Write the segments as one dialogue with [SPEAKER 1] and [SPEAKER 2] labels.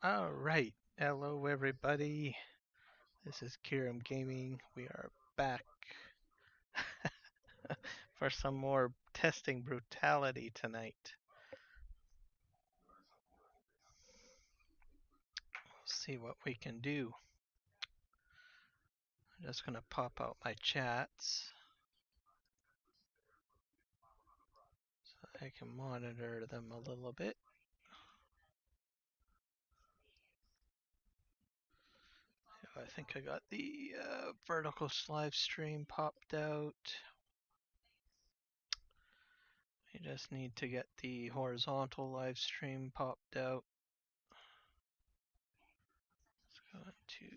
[SPEAKER 1] All right. Hello, everybody. This is Kiram Gaming. We are back for some more testing brutality tonight. See what we can do. I'm just going to pop out my chats so I can monitor them a little bit. I think I got the vertical live stream popped out. I just need to get the horizontal live stream popped out. Let's go into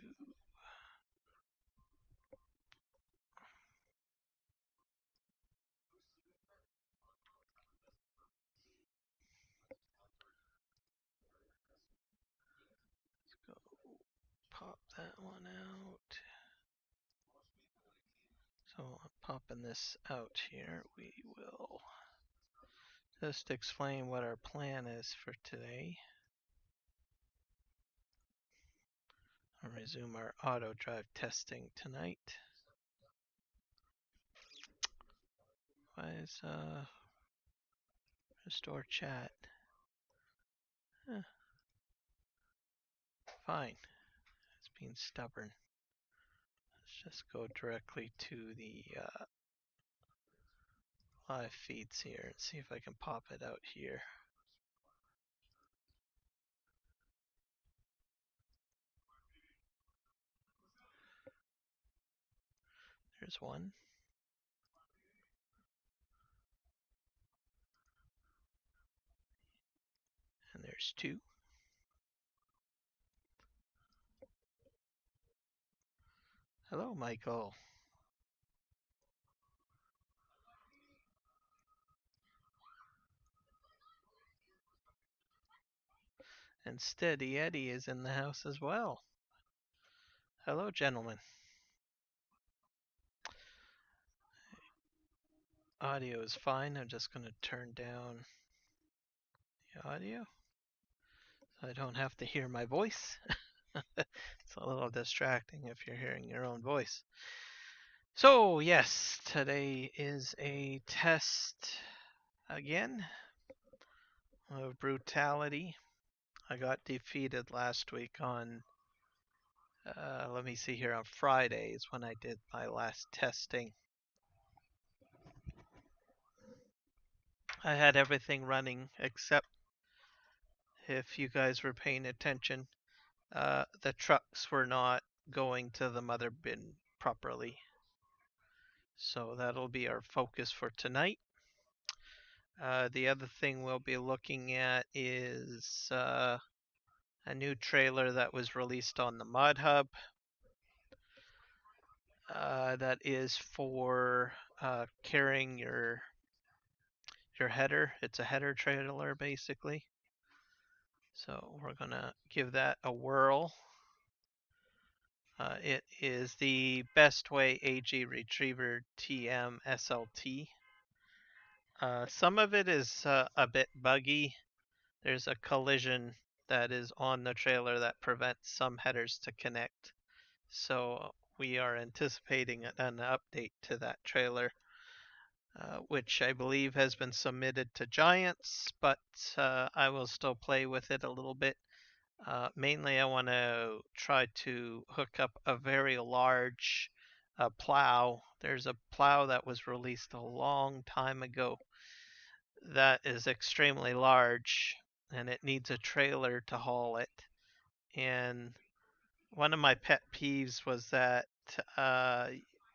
[SPEAKER 1] pop that one out. So I'm popping this out here. We will just explain what our plan is for today. I'll resume our Autodrive testing tonight. Why is restore chat? Huh. Fine. It's being stubborn. Let's just go directly to the live feeds here and see if I can pop it out here. There's one. And there's two. Hello, Michael. And Steady Eddie is in the house as well. Hello, gentlemen. Audio is fine. I'm just going to turn down the audio so I don't have to hear my voice. It's a little distracting if you're hearing your own voice. So, yes, today is a test again of brutality. I got defeated last week on, let me see here, on Fridays when I did my last testing. I had everything running except, if you guys were paying attention, the trucks were not going to the mother bin properly. So that'll be our focus for tonight. The other thing we'll be looking at is a new trailer that was released on the Mod Hub. That is for carrying your header. It's a header trailer basically. So we're gonna give that a whirl. It is the Bestway Ag RetrieverTM SLT. Some of it is a bit buggy. There's a collision that is on the trailer that prevents some headers to connect. So we are anticipating an update to that trailer, which I believe has been submitted to Giants, but I will still play with it a little bit. Mainly I want to try to hook up a very large plow. There's a plow that was released a long time ago that is extremely large, and it needs a trailer to haul it. And one of my pet peeves was that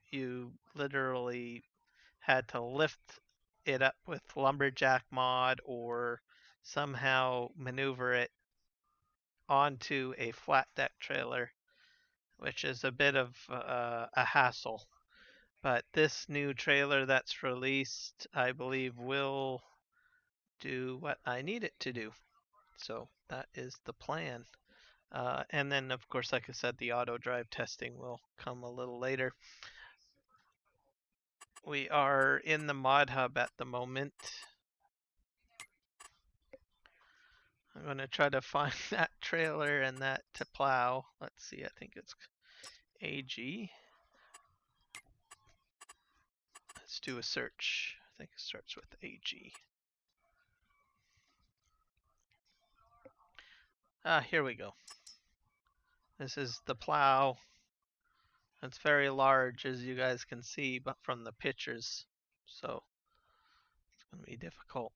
[SPEAKER 1] you literally had to lift it up with lumberjack mod or somehow maneuver it onto a flat deck trailer, which is a bit of a hassle. But this new trailer that's released, I believe, will do what I need it to do. So that is the plan. And then, of course, like I said, the Autodrive testing will come a little later. We are in the Mod Hub at the moment. I'm going to try to find that trailer and that to plow. Let's see, I think it's AG. Let's do a search. I think it starts with AG. Here we go. This is the plow. It's very large, as you guys can see, but from the pictures, so it's going to be difficult.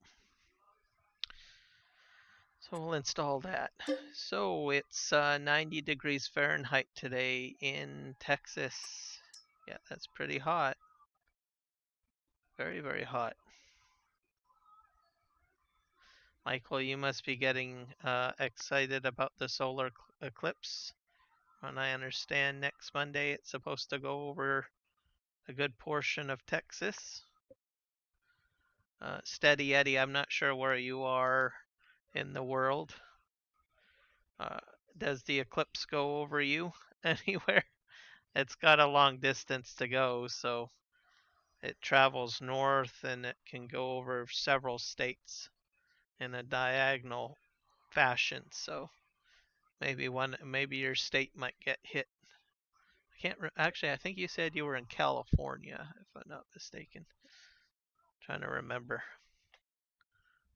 [SPEAKER 1] So we'll install that. So it's 90 degrees Fahrenheit today in Texas. Yeah, that's pretty hot. Very, very hot. Michael, you must be getting excited about the solar eclipse. And I understand next Monday it's supposed to go over a good portion of Texas. Steady Eddie, I'm not sure where you are in the world. Does the eclipse go over you anywhere? It's got a long distance to go, so it travels north and it can go over several states in a diagonal fashion. So maybe your state might get hit. I can't actually. I think you said you were in California, if I'm not mistaken. Trying to remember.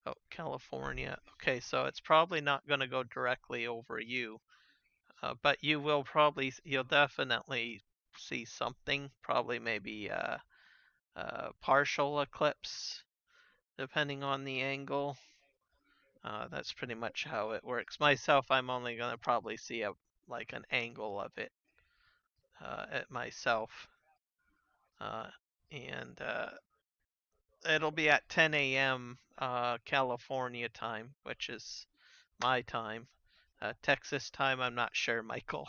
[SPEAKER 1] Oh, California. Okay, so it's probably not going to go directly over you, but you'll definitely see something. Probably maybe partial eclipse, depending on the angle. That's pretty much how it works. Myself, I'm only going to probably see like an angle of it at myself. And it'll be at 10 a.m. California time, which is my time. Texas time, I'm not sure, Michael.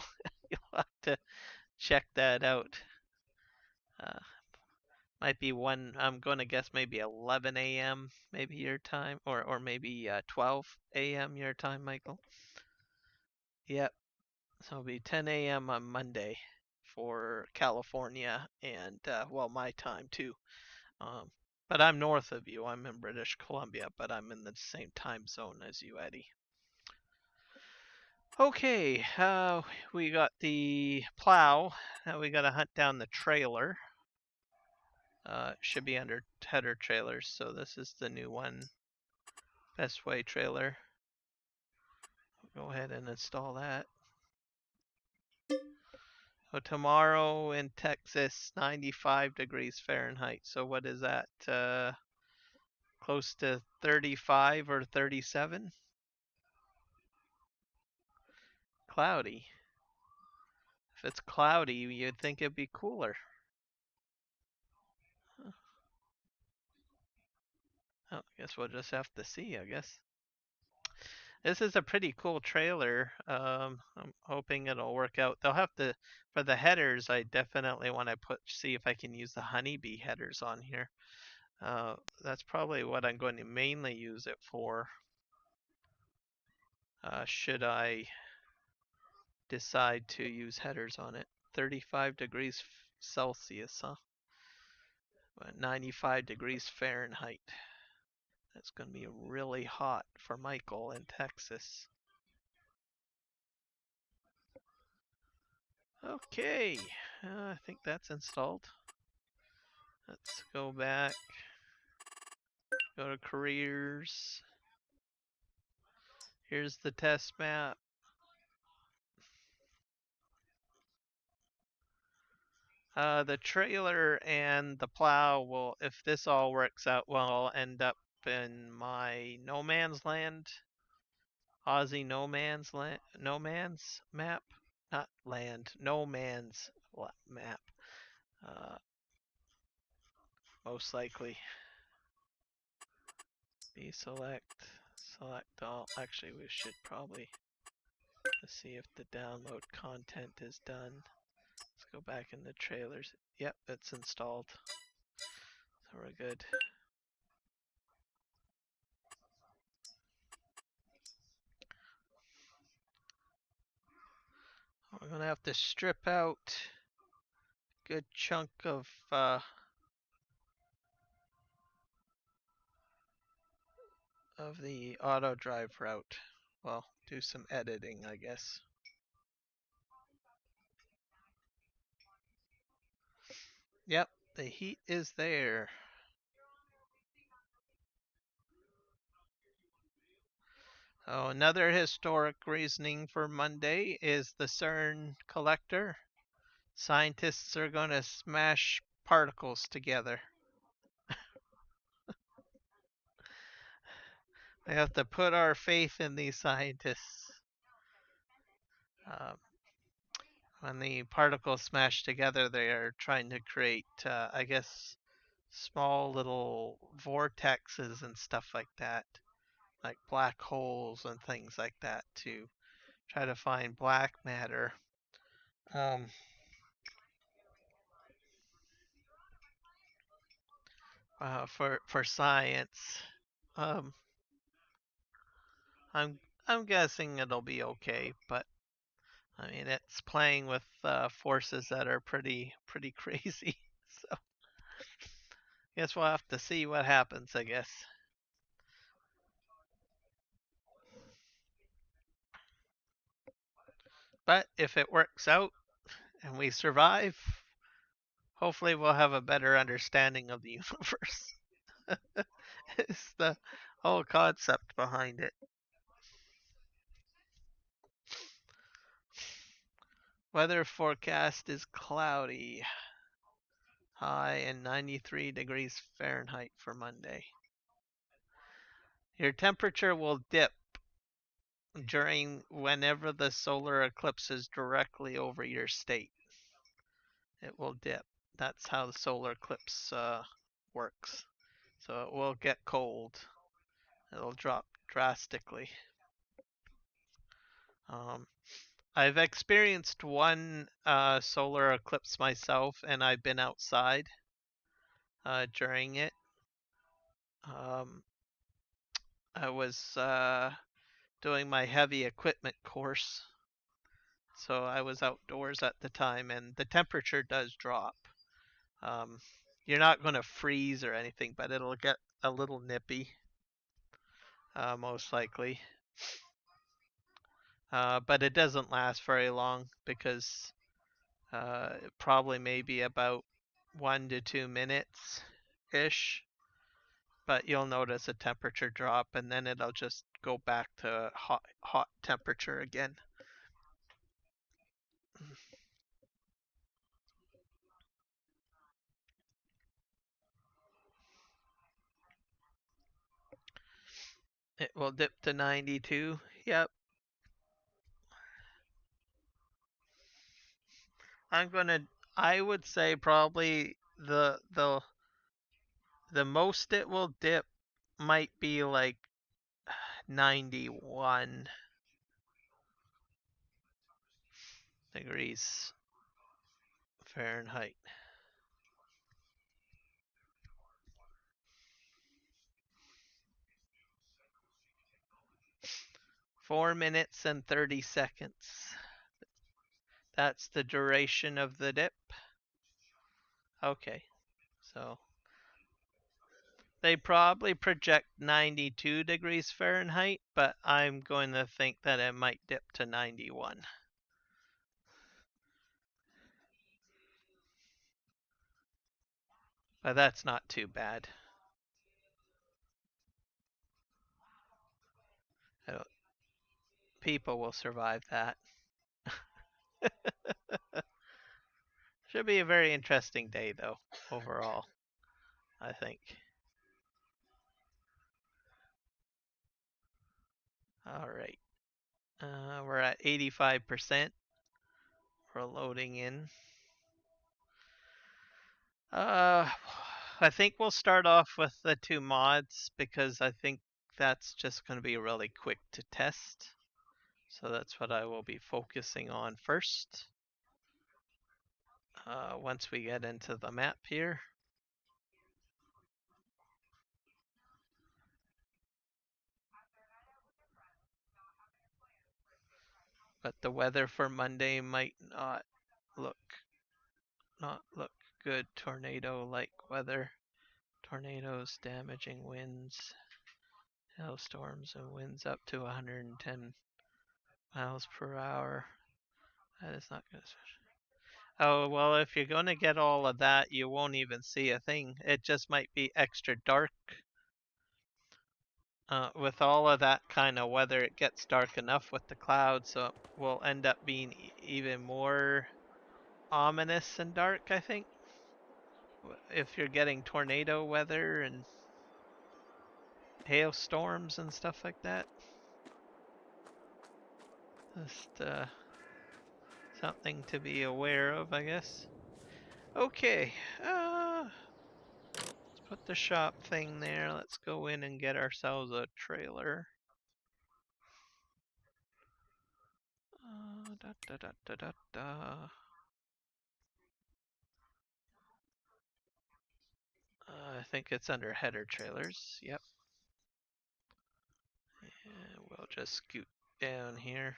[SPEAKER 1] You'll have to check that out. Uh, might be I'm going to guess maybe 11 a.m. maybe your time, or maybe 12 a.m. your time, Michael. Yep. So it'll be 10 a.m. on Monday for California and, well, my time too. Um, but I'm north of you. I'm in British Columbia, but I'm in the same time zone as you, Eddie. Okay, we got the plow. Now we got to hunt down the trailer. Should be under header trailers, so this is the new one. Bestway trailer. Go ahead and install that. So tomorrow in Texas, 95 degrees Fahrenheit. So what is that? Close to 35 or 37? Cloudy. If it's cloudy, you'd think it'd be cooler. Oh, I guess we'll just have to see, I guess. This is a pretty cool trailer. I'm hoping it'll work out. They'll have to, for the headers, I definitely want to see if I can use the honeybee headers on here. That's probably what I'm going to mainly use it for. Should I decide to use headers on it. 35 degrees Celsius, huh? 95 degrees Fahrenheit. That's going to be really hot for Michael in Texas. Okay, I think that's installed. Let's go back. Go to careers. Here's the test map. The trailer and the plow will, if this all works out well, I'll end up in my no man's land, Aussie no man's land, no man's map, not land, no man's map. Most likely. Select all. Actually, we should probably see if the download content is done. Let's go back in the trailers. Yep, it's installed. So we're good. We're gonna have to strip out a good chunk of the auto drive route. well, do some editing, I guess. Yep, the heat is there. Oh, another historic reasoning for Monday is the CERN collector. Scientists are going to smash particles together. We have to put our faith in these scientists. Um, when the particles smash together, they are trying to create, I guess, small little vortexes and stuff like that, like black holes and things like that, to try to find black matter. Um, for science, um, I'm I'm guessing it'll be okay, but I mean it's playing with forces that are pretty crazy. So guess we'll have to see what happens. I guess. But if it works out and we survive, hopefully we'll have a better understanding of the universe. It's the whole concept behind it. Weather forecast is cloudy, high and 93 degrees Fahrenheit for Monday. Your temperature will dip during whenever the solar eclipse is directly over your state. It will dip. That's how the solar eclipse works. So it will get cold. It'll drop drastically. Um, I've experienced one solar eclipse myself, and I've been outside during it. Um, I was doing my heavy equipment course, so I was outdoors at the time, and the temperature does drop. Um, you're not going to freeze or anything, but it'll get a little nippy, most likely. But it doesn't last very long because probably maybe about 1 to 2 minutes ish. But you'll notice a temperature drop, and then it'll just go back to hot temperature again. It will dip to 92. Yep. I'm gonna. I would say probably the most it will dip might be like 91 degrees Fahrenheit. 4 minutes and 30 seconds. That's the duration of the dip. Okay. So they probably project 92 degrees Fahrenheit, but I'm going to think that it might dip to 91. But that's not too bad. People will survive that. Should be a very interesting day, though, overall, I think. All right. We're at 85%. We're loading in. Uh, I think we'll start off with the two mods because I think that's just going to be really quick to test. So that's what I will be focusing on first. Once we get into the map here. But the weather for Monday might look not look good. Tornado-like weather. Tornadoes, damaging winds, Hailstorms and winds up to 110 miles per hour. That is not good. Oh, well, if you're going to get all of that, you won't even see a thing. It just might be extra dark. With all of that kind of weather, it gets dark enough with the clouds, so it will end up being even more ominous and dark, I think. If you're getting tornado weather and hailstorms and stuff like that. Just something to be aware of, I guess. Okay, let's put the shop thing there. Let's go in and get ourselves a trailer. Da, da, da, da, da, da. I think it's under header trailers. Yep. And we'll just scoot down here.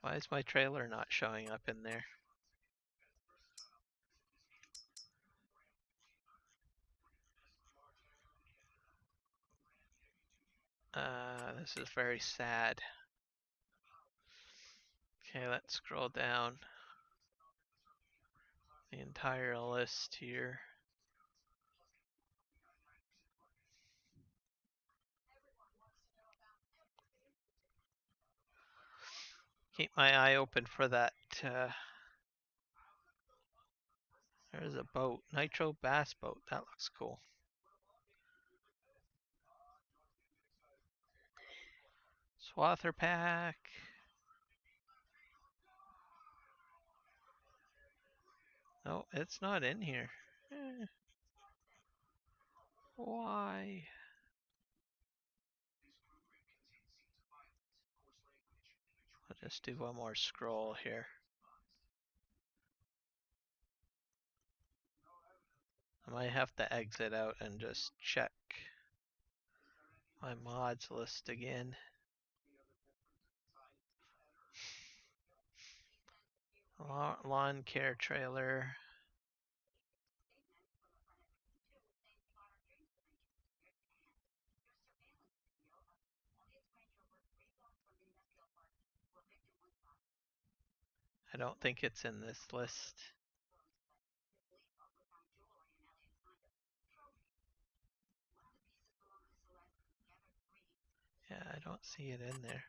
[SPEAKER 1] Why is my trailer not showing up in there? This is very sad. Okay, let's scroll down the entire list here. Keep my eye open for that. There's a boat, nitro bass boat. That looks cool. Swather pack. No, it's not in here. Why? I'll just do one more scroll here. I might have to exit out and just check my mods list again. Lawn care trailer. I don't think it's in this list. Yeah, I don't see it in there.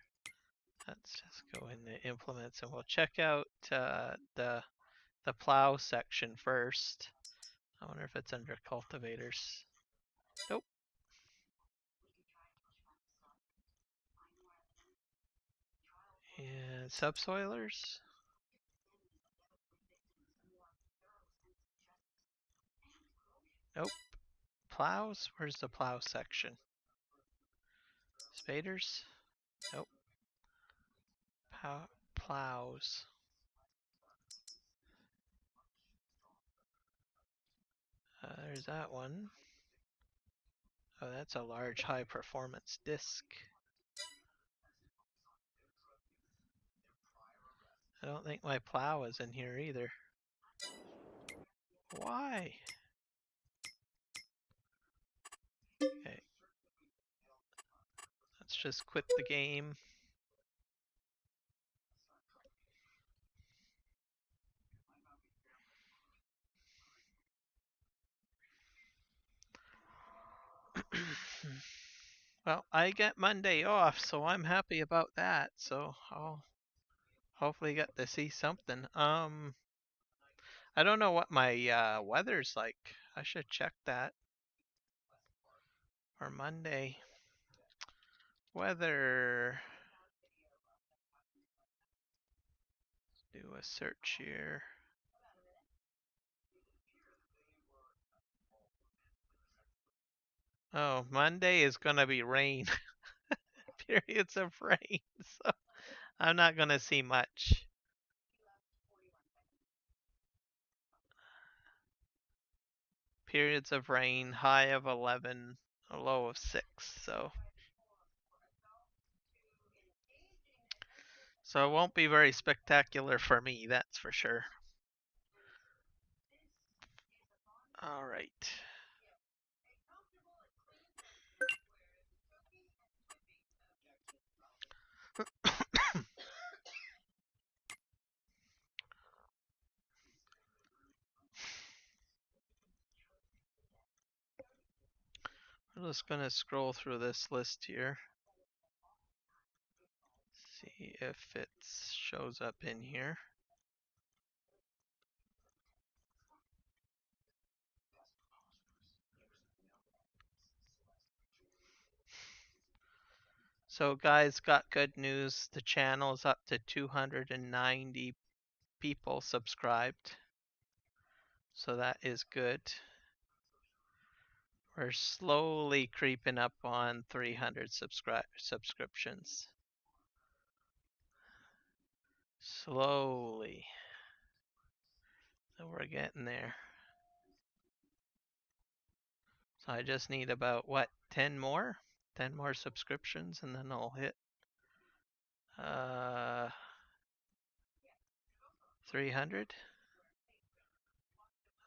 [SPEAKER 1] Let's just go in the implements and we'll check out the plow section first. I wonder if it's under cultivators. Nope. And subsoilers. Nope. Plows? Where's the plow section? Spaders? Nope. Plows. There's that one. Oh, that's a large high performance disc. I don't think my plow is in here either. Why? Okay. Let's just quit the game. Well, I get Monday off, so I'm happy about that. So I'll hopefully get to see something. I don't know what my weather's like. I should check that for Monday. Weather. Do a search here. Oh, Monday is gonna be rain. Periods of rain. So I'm not gonna see much. Periods of rain, high of 11, a low of 6. So it won't be very spectacular for me, that's for sure. All right. I'm just going to scroll through this list here. See if it shows up in here. So guys, got good news. The channel's up to 290 people subscribed. So that is good. We're slowly creeping up on 300 subscriptions. Slowly. So we're getting there. So I just need about, what, 10 more? 10 more subscriptions and then I'll hit 300.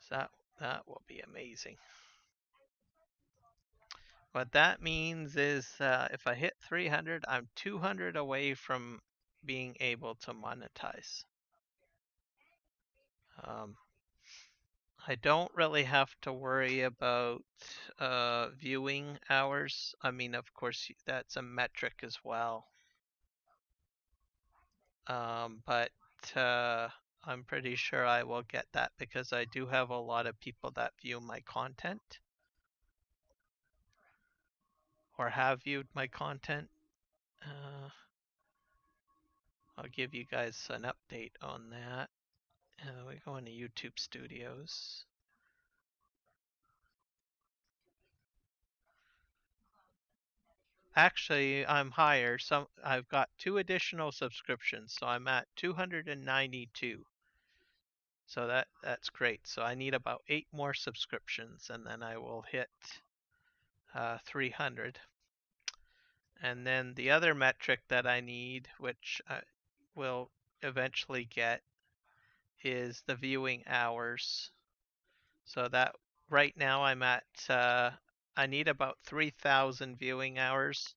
[SPEAKER 1] So that will be amazing. What that means is if I hit 300, I'm 200 away from being able to monetize. I don't really have to worry about viewing hours. I mean, of course, that's a metric as well. But I'm pretty sure I will get that because I do have a lot of people that view my content or have viewed my content. I'll give you guys an update on that. We go into YouTube Studios. Actually, I'm higher. I've got 2 additional subscriptions, so I'm at 292. So that's great. So I need about 8 more subscriptions, and then I will hit 300. And then the other metric that I need, which I will eventually get, is the viewing hours. So that right now I'm at, I need about 3,000 viewing hours,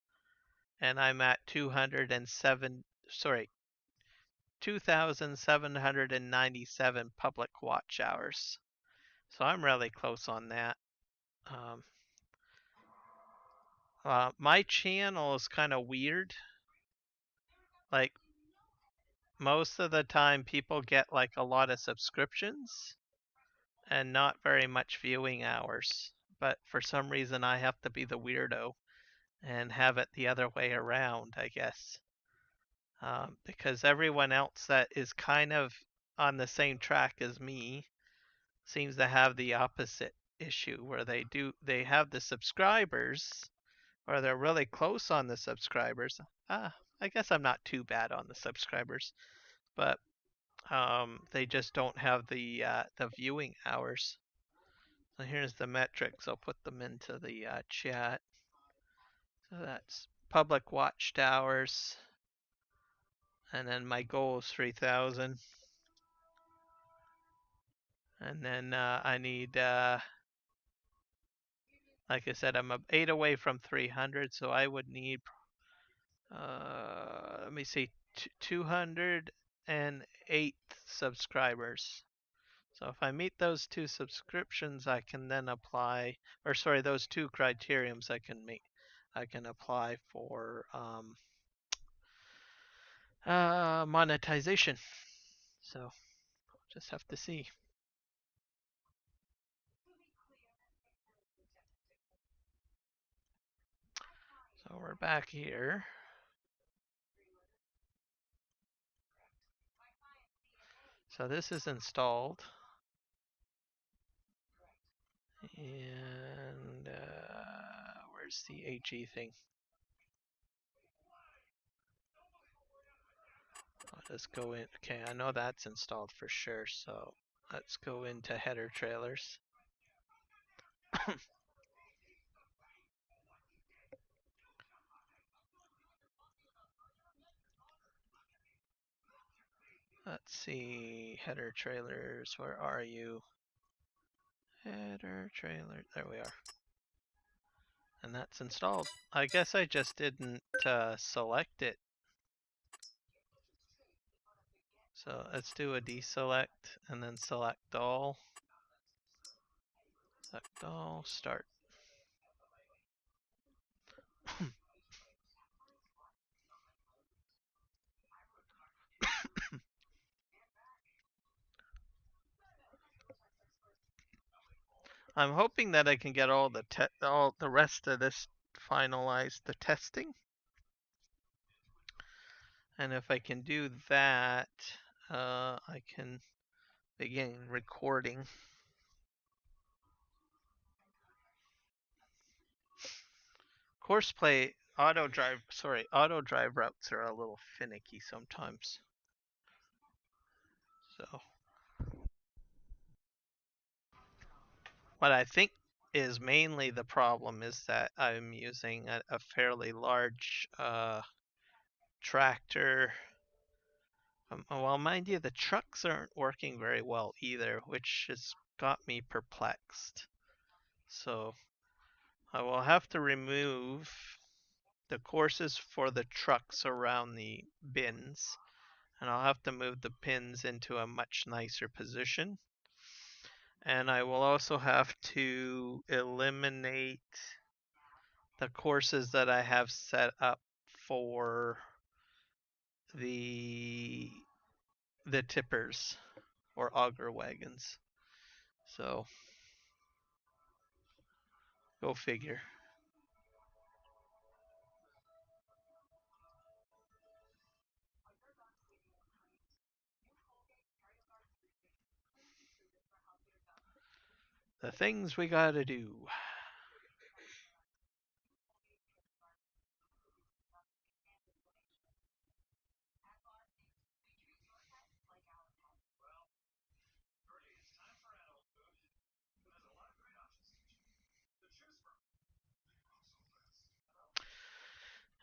[SPEAKER 1] and I'm at 2,797 public watch hours. So I'm really close on that. My channel is kind of weird. Like, most of the time people get like a lot of subscriptions and not very much viewing hours. But for some reason I have to be the weirdo and have it the other way around, I guess. Because everyone else that is kind of on the same track as me seems to have the opposite issue where they have the subscribers, or they're really close on the subscribers. I guess I'm not too bad on the subscribers, but they just don't have the viewing hours. So here's the metrics. I'll put them into the chat. So that's public watched hours, and then my goal is 3,000. And then I need, like I said, I'm 8 away from 300, so I would need, let me see, 208 subscribers. So if I meet those 2 subscriptions, I can then apply, or sorry, those 2 criteriums I can apply for monetization. So just have to see. So we're back here. So this is installed. And where's the HE thing? Let's go in. Okay, I know that's installed for sure. So let's go into header trailers. Let's see, header trailers, where are you? Header trailer, there we are. And that's installed. I guess I just didn't select it. So let's do a deselect and then select all. Select all, start. I'm hoping that I can get all the rest of this finalized, the testing. And if I can do that, I can begin recording. Courseplay Autodrive routes are a little finicky sometimes. So what I think is mainly the problem is that I'm using a fairly large tractor. Well, mind you, the trucks aren't working very well either, which has got me perplexed. So I will have to remove the courses for the trucks around the bins, and I'll have to move the pins into a much nicer position. And I will also have to eliminate the courses that I have set up for the tippers or auger wagons. So go figure. The things we gotta do.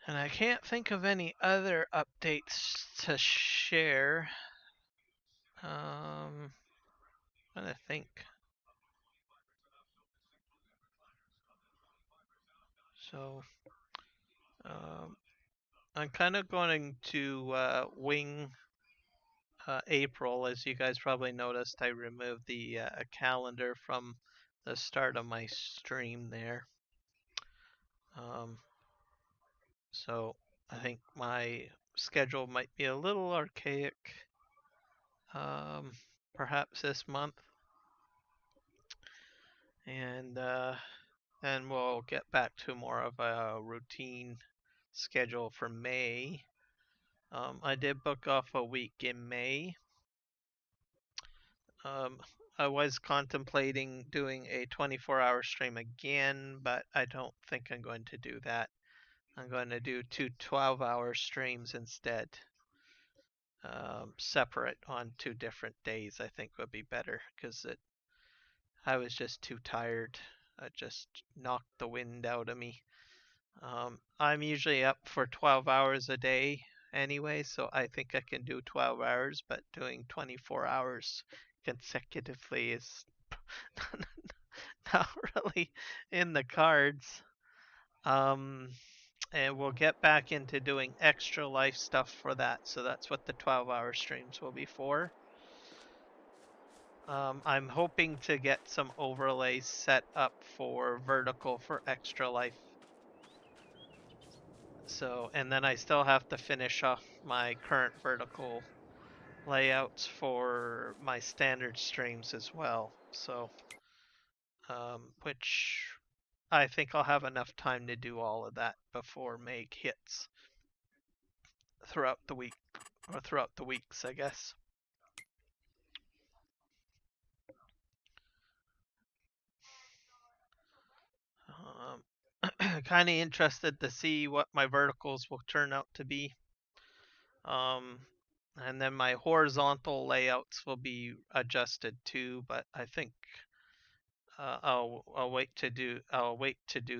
[SPEAKER 1] And I can't think of any other updates to share. I'm trying to think. So, I'm kind of going to wing April. As you guys probably noticed, I removed the calendar from the start of my stream there. So I think my schedule might be a little archaic, perhaps this month. And then we'll get back to more of a routine schedule for May. I did book off a week in May. I was contemplating doing a 24-hour stream again, but I don't think I'm going to do that. I'm going to do two 12-hour streams instead. Separate on 2 different days, I think would be better because I was just too tired. It just knocked the wind out of me. I'm usually up for 12 hours a day anyway, so I think I can do 12 hours, but doing 24 hours consecutively is not really in the cards. Um, and we'll get back into doing extra life stuff for that, so that's what the 12-hour streams will be for. I'm hoping to get some overlays set up for vertical for extra life. So, and then I still have to finish off my current vertical layouts for my standard streams as well. So, which I think I'll have enough time to do all of that before May hits throughout the week, or throughout the weeks, I guess. Kind of interested to see what my verticals will turn out to be. And then my horizontal layouts will be adjusted too, but I think I'll wait to do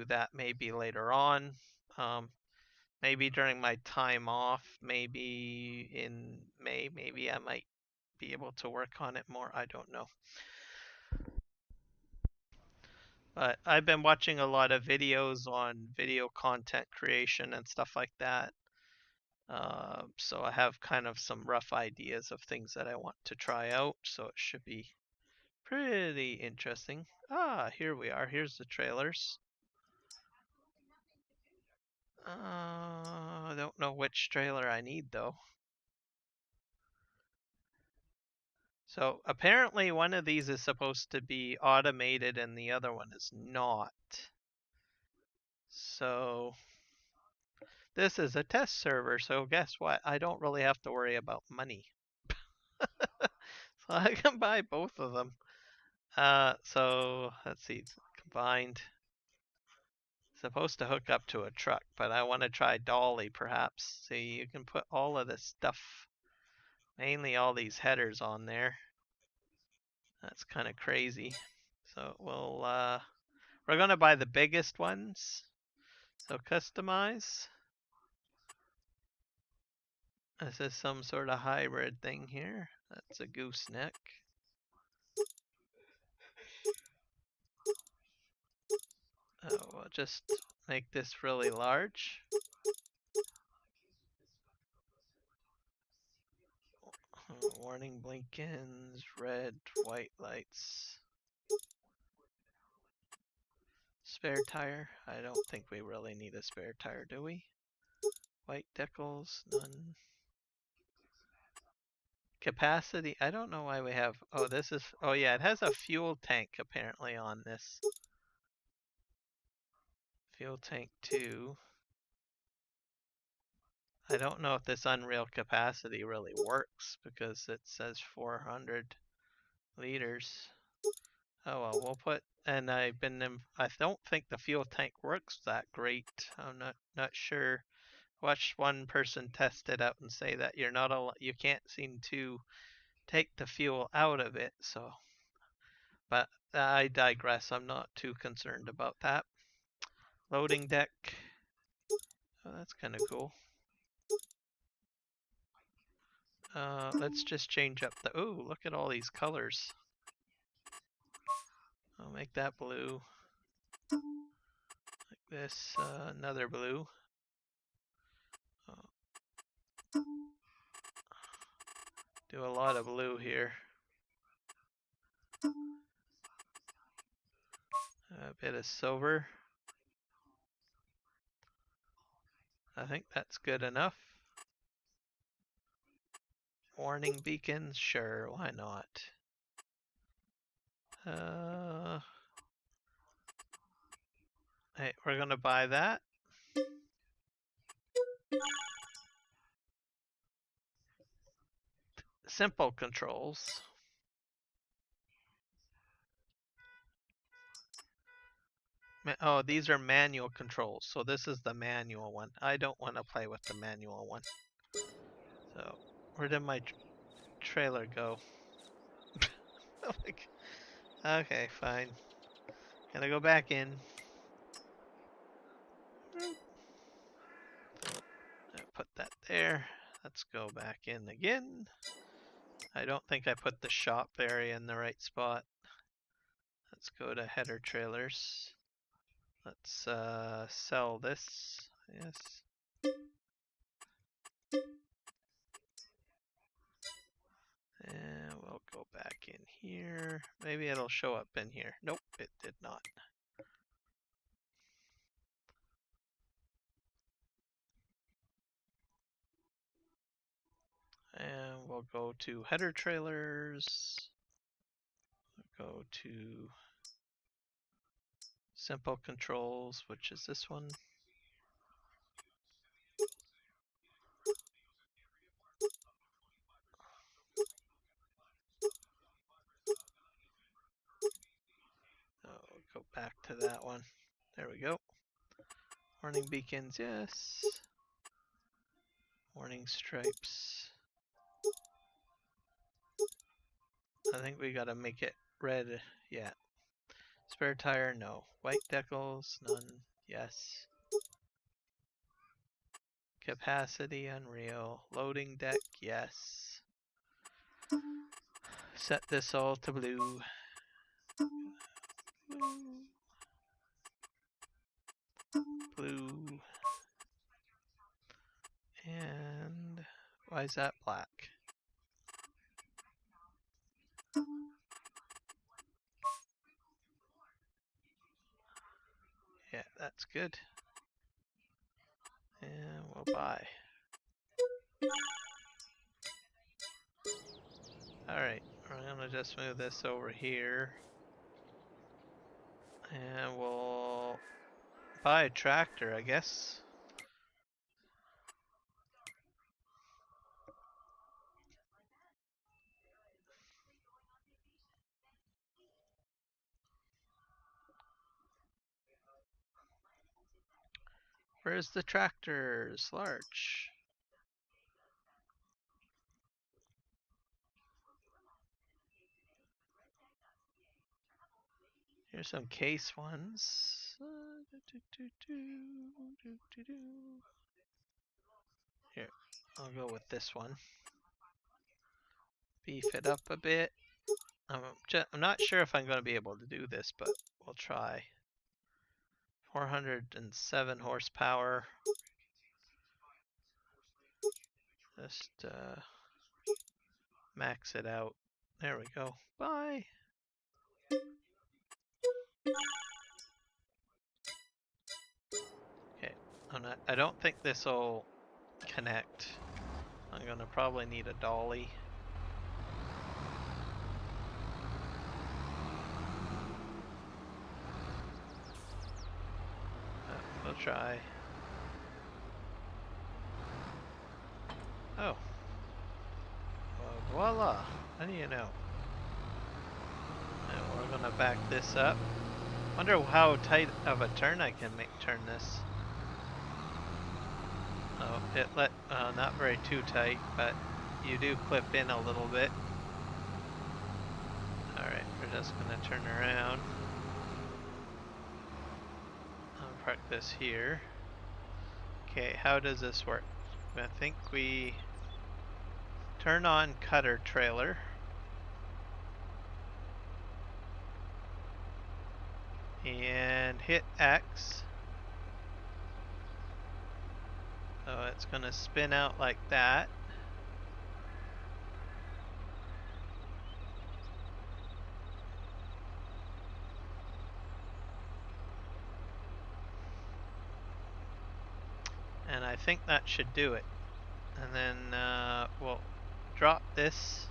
[SPEAKER 1] that maybe later on. Maybe during my time off, maybe in May, maybe I might be able to work on it more. I don't know. But I've been watching a lot of videos on video content creation and stuff like that. So I have kind of some rough ideas of things that I want to try out. So it should be pretty interesting. Ah, here we are. Here's the trailers. I don't know which trailer I need though. So apparently one of these is supposed to be automated and the other one is not. So this is a test server, so guess what? I don't really have to worry about money. So I can buy both of them. So let's see, it's combined. Supposed to hook up to a truck, but I want to try dolly perhaps. See, you can put all of this stuff, mainly all these headers on there. That's kind of crazy. So we're gonna buy the biggest ones. So customize. This is some sort of hybrid thing here. That's a gooseneck. We'll just make this really large. Warning blinkins, red, white lights. Spare tire. I don't think we really need a spare tire, do we? White decals, none. Capacity, I don't know why we have, oh this is, oh yeah, it has a fuel tank apparently on this. Fuel tank 2. I don't know if this unreal capacity really works because it says 400 liters. Oh well, we'll put, and I don't think the fuel tank works that great. I'm not sure. Watched one person test it out and say that you can't seem to take the fuel out of it. So, but I digress. I'm not too concerned about that. Loading deck. Oh, that's kind of cool. Let's just change up the. Oh, look at all these colors. I'll make that blue. Like this. Another blue. Do a lot of blue here. A bit of silver. I think that's good enough. Warning beacons, sure, why not? Hey, we're gonna buy that. Simple controls. Oh, these are manual controls, so this is the manual one. I don't want to play with the manual one. So, where did my trailer go? Okay, fine. Gonna go back in. Put that there. Let's go back in again. I don't think I put the shop area in the right spot. Let's go to header trailers. Let's sell this. Yes. And we'll go back in here. Maybe it'll show up in here. Nope, it did not. And we'll go to header trailers. Go to simple controls, which is this one. Oh, go back to that one. There we go. Warning beacons, yes. Warning stripes. I think we gotta make it red. Yeah. Spare tire, no. White decals, none. Yes. Capacity, unreal. Loading deck, yes. Set this all to blue. Blue. And why is that black? Yeah, that's good. And we'll buy. Alright, we're gonna just move this over here. And we'll buy a tractor, I guess. Where's the tractors? Large. Here's some case ones. Here, I'll go with this one. Beef it up a bit. I'm not sure if I'm going to be able to do this, but we'll try. 407 horsepower. Just max it out. There we go. Bye. Okay. I don't think this will connect. I'm gonna probably need a dolly. We'll try. Oh. Well, voila. How do you know? And we're gonna back this up. Wonder how tight of a turn I can turn this. Oh, it not very too tight, but you do clip in a little bit. Alright, we're just gonna turn around. I'll park this here. Okay, how does this work? I think we turn on cutter trailer. And hit X. So it's gonna spin out like that. And I think that should do it. And then we'll drop this.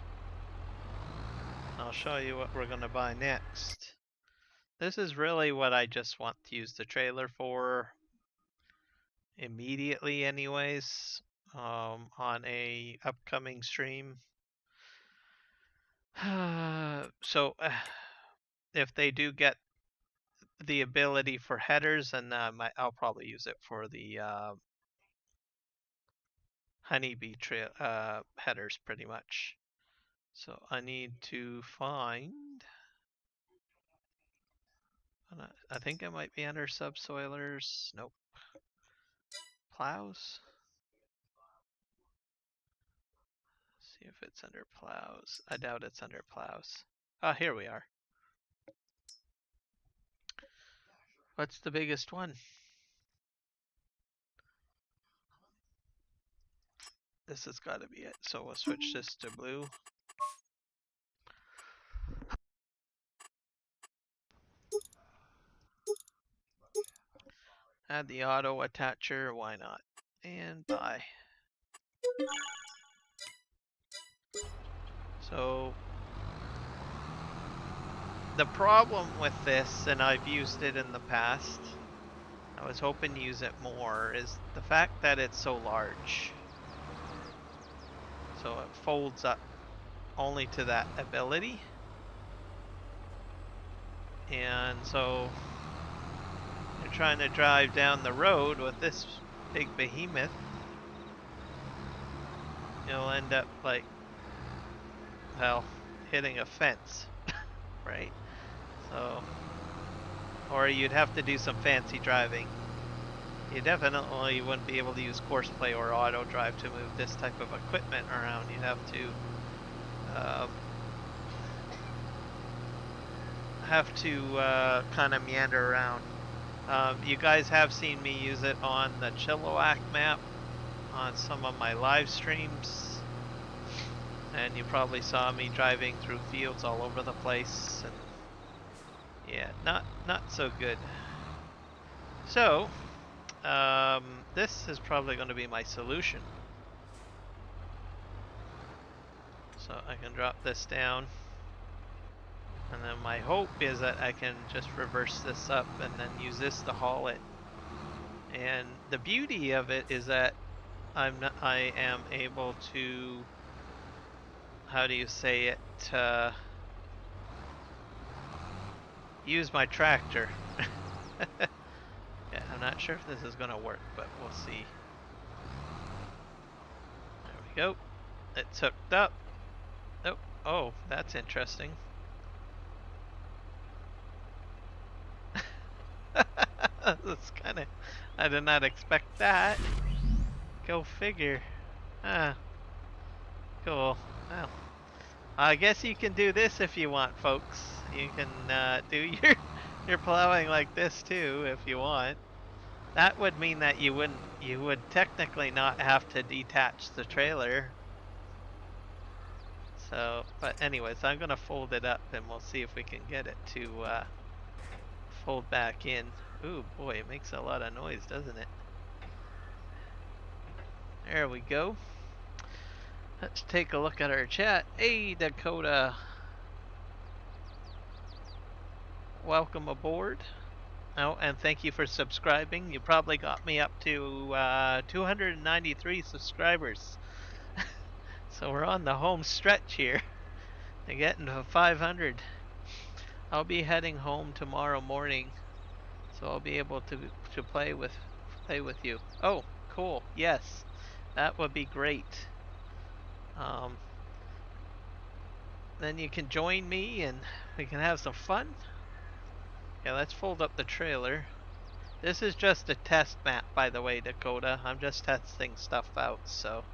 [SPEAKER 1] I'll show you what we're gonna buy next. This is really what I just want to use the trailer for immediately anyways, on a upcoming stream. So if they do get the ability for headers, and I'll probably use it for the honeybee headers pretty much. So I need to find, I think it might be under subsoilers. Nope. Plows. See if it's under plows. I doubt it's under plows. Ah, here we are. What's the biggest one? This has got to be it. So we'll switch this to blue. Add the auto attacher, why not? And buy. So the problem with this, and I've used it in the past, I was hoping to use it more, is the fact that it's so large. So it folds up only to that ability. And so you're trying to drive down the road with this big behemoth, you'll end up like, well, hitting a fence, right? So, or you'd have to do some fancy driving. You definitely wouldn't be able to use Courseplay or Autodrive to move this type of equipment around. You'd have to kind of meander around. You guys have seen me use it on the Chilliwack map on some of my live streams, and you probably saw me driving through fields all over the place, and yeah, not so good. So this is probably going to be my solution. So I can drop this down. And then my hope is that I can just reverse this up and then use this to haul it. And the beauty of it is that I am able to, how do you say it, use my tractor. Yeah, I'm not sure if this is gonna work, but we'll see. There we go. It's hooked up. Oh, oh, that's interesting. That's kind of, I did not expect that. Go figure. Ah, cool. Well, I guess you can do this if you want, folks. You can do your plowing like this too if you want. That would mean that you would technically not have to detach the trailer. So, but anyways, I'm gonna fold it up and we'll see if we can get it to fold back in. Ooh boy, it makes a lot of noise, doesn't it? There we go. Let's take a look at our chat. Hey Dakota, welcome aboard. Oh, and thank you for subscribing. You probably got me up to 293 subscribers. So we're on the home stretch here. To getting to 500. I'll be heading home tomorrow morning, so I'll be able to play with you. Oh, cool. Yes, that would be great. Then you can join me and we can have some fun. Okay, let's fold up the trailer. This is just a test map, by the way, Dakota. I'm just testing stuff out, so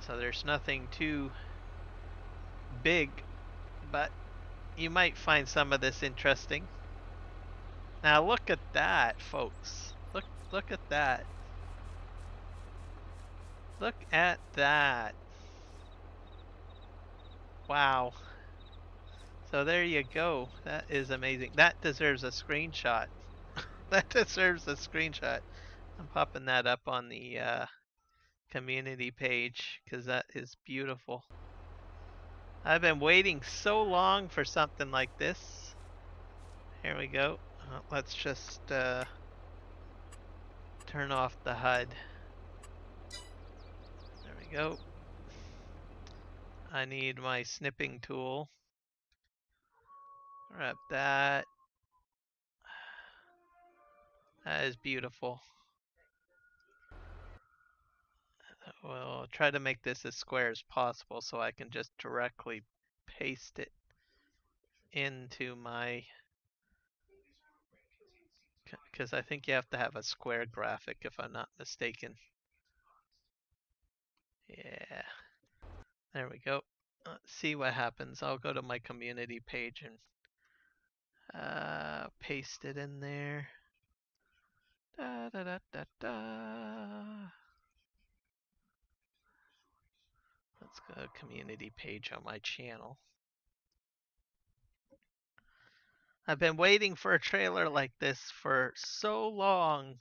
[SPEAKER 1] so there's nothing too big, but you might find some of this interesting. Now look at that, folks. Look at that. Look at that. Wow. So there you go. That is amazing. That deserves a screenshot. That deserves a screenshot. I'm popping that up on the community page because that is beautiful. I've been waiting so long for something like this. Here we go. Let's just turn off the HUD. There we go. I need my snipping tool. Grab that. That is beautiful. We'll try to make this as square as possible so I can just directly paste it into my, because I think you have to have a square graphic if I'm not mistaken. Yeah. There we go. Let's see what happens. I'll go to my community page and paste it in there. Da, da, da, da, da. Let's go to community page on my channel. I've been waiting for a trailer like this for so long,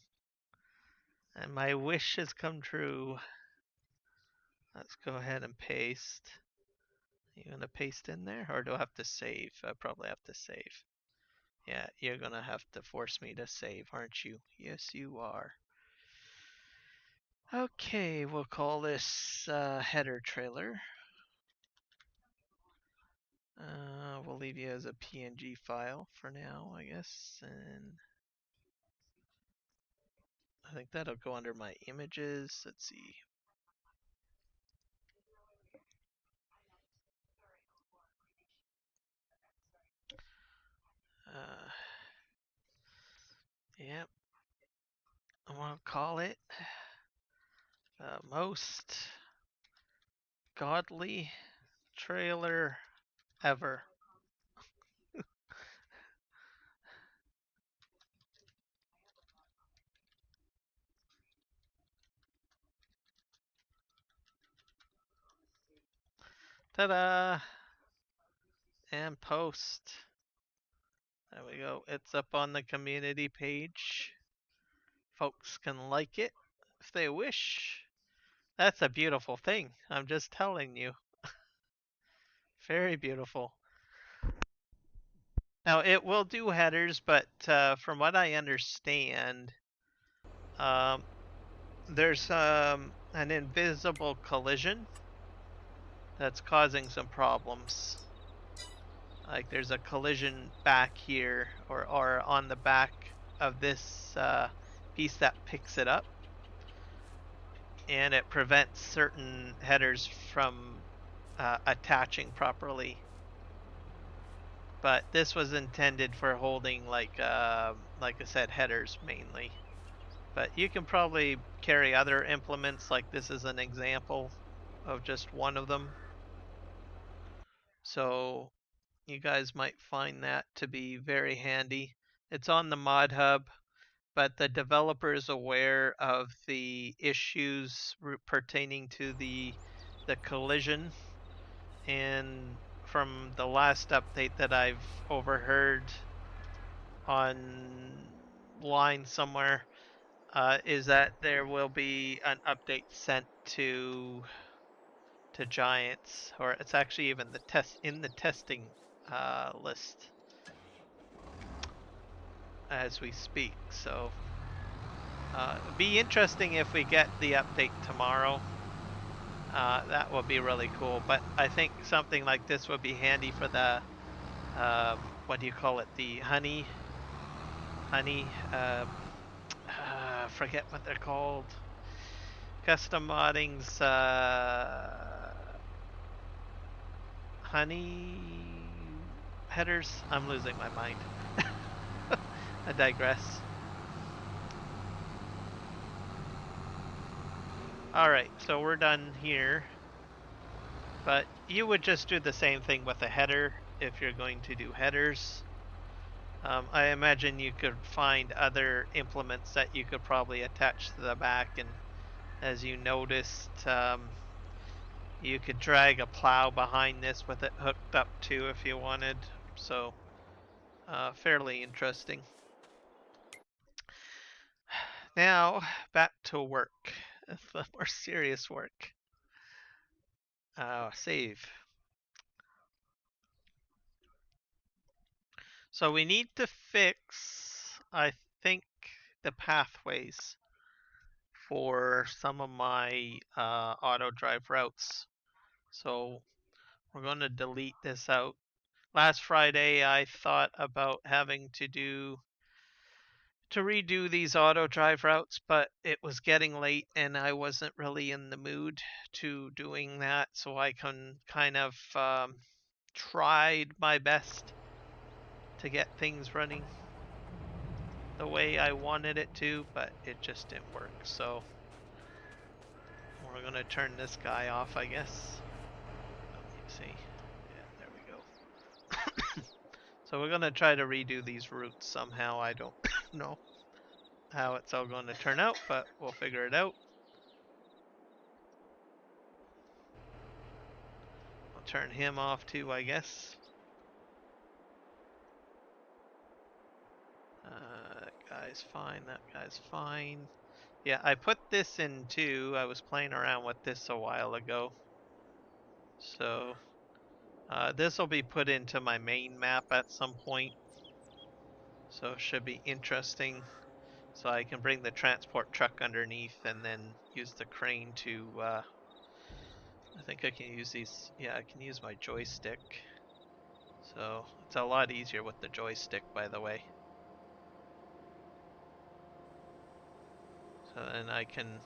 [SPEAKER 1] and my wish has come true. Let's go ahead and paste. You gonna paste in there, or do I have to save? I probably have to save. Yeah, you're gonna have to force me to save, aren't you? Yes, you are. Okay, we'll call this header trailer. We'll leave you as a PNG file for now, I guess, and I think that'll go under my images. Let's see. Yep. I want to call it most godly trailer ever. Ta-da! And post. There we go. It's up on the community page. Folks can like it if they wish. That's a beautiful thing. I'm just telling you. Very beautiful. Now it will do headers, but from what I understand, um, there's an invisible collision that's causing some problems. Like there's a collision back here or on the back of this piece that picks it up, and it prevents certain headers from attaching properly. But this was intended for holding like I said, headers mainly. But you can probably carry other implements, like this is an example of just one of them. So you guys might find that to be very handy. It's on the mod hub, but the developer is aware of the issues pertaining to the collision, and from the last update that I've overheard online somewhere, is that there will be an update sent to Giants, or it's actually even the testing list as we speak. So it'd be interesting if we get the update tomorrow. That would be really cool. But I think something like this would be handy for the what do you call it? The honey. Forget what they're called. Custom modding's honey headers. I'm losing my mind. I digress. Alright, so we're done here. But you would just do the same thing with a header if you're going to do headers. I imagine you could find other implements that you could probably attach to the back, and as you noticed, you could drag a plow behind this with it hooked up too if you wanted. So fairly interesting. Now back to work, the more serious work. Save. So we need to fix, I think, the pathways for some of my auto drive routes. So we're going to delete this out. Last Friday I thought about having to redo these auto drive routes, but it was getting late and I wasn't really in the mood to doing that, so I can kind of tried my best to get things running the way I wanted it to, but it just didn't work. So we're gonna turn this guy off, I guess. Let's see. Yeah, there we go. So we're gonna try to redo these routes somehow. I don't know how it's all going to turn out, but we'll figure it out. I'll turn him off too, I guess. That guy's fine, that guy's fine. Yeah, I put this in too. I was playing around with this a while ago. So this will be put into my main map at some point. So it should be interesting. So I can bring the transport truck underneath and then use the crane to, I think I can use these, yeah, I can use my joystick. So it's a lot easier with the joystick, by the way. So then I can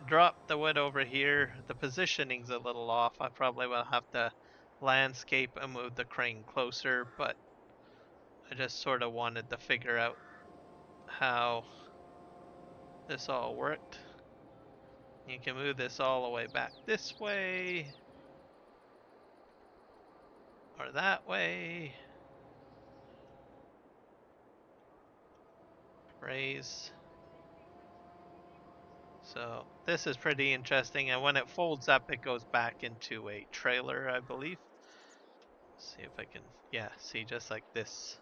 [SPEAKER 1] drop the wood over here. The positioning's a little off. I probably will have to landscape and move the crane closer, but I just sort of wanted to figure out how this all worked. You can move this all the way back this way or that way. Raise. So this is pretty interesting, and when it folds up it goes back into a trailer, I believe. Let's see if I can, yeah, see, just like this.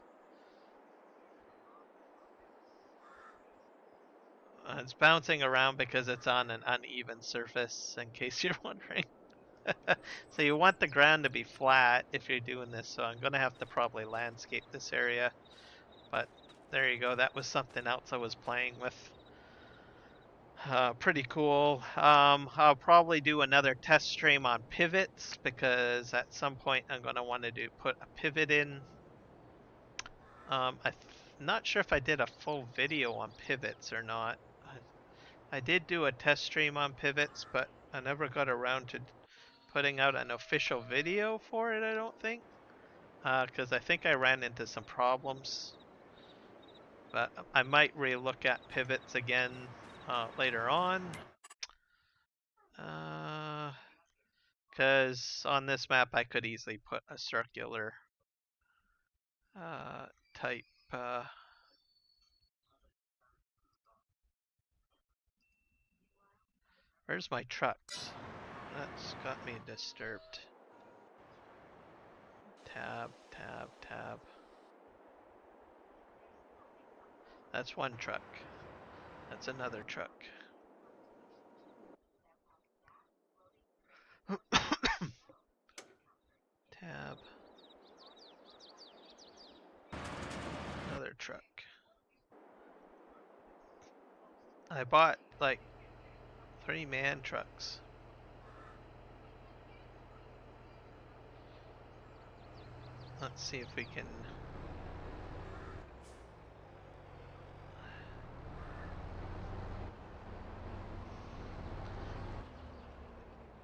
[SPEAKER 1] It's bouncing around because it's on an uneven surface, in case you're wondering. So you want the ground to be flat if you're doing this, so I'm going to have to probably landscape this area. But there you go, that was something else I was playing with. Pretty cool. I'll probably do another test stream on pivots because at some point I'm going to want to put a pivot in. I'm not sure if I did a full video on pivots or not. I did do a test stream on pivots, but I never got around to putting out an official video for it, I don't think. Because I think I ran into some problems. But I might re-look at pivots again later on. Because on this map I could easily put a circular type. Where's my trucks? That's got me disturbed. Tab, tab, tab. That's one truck. That's another truck. Tab. Another truck. I bought like 3 man trucks. Let's see if we can.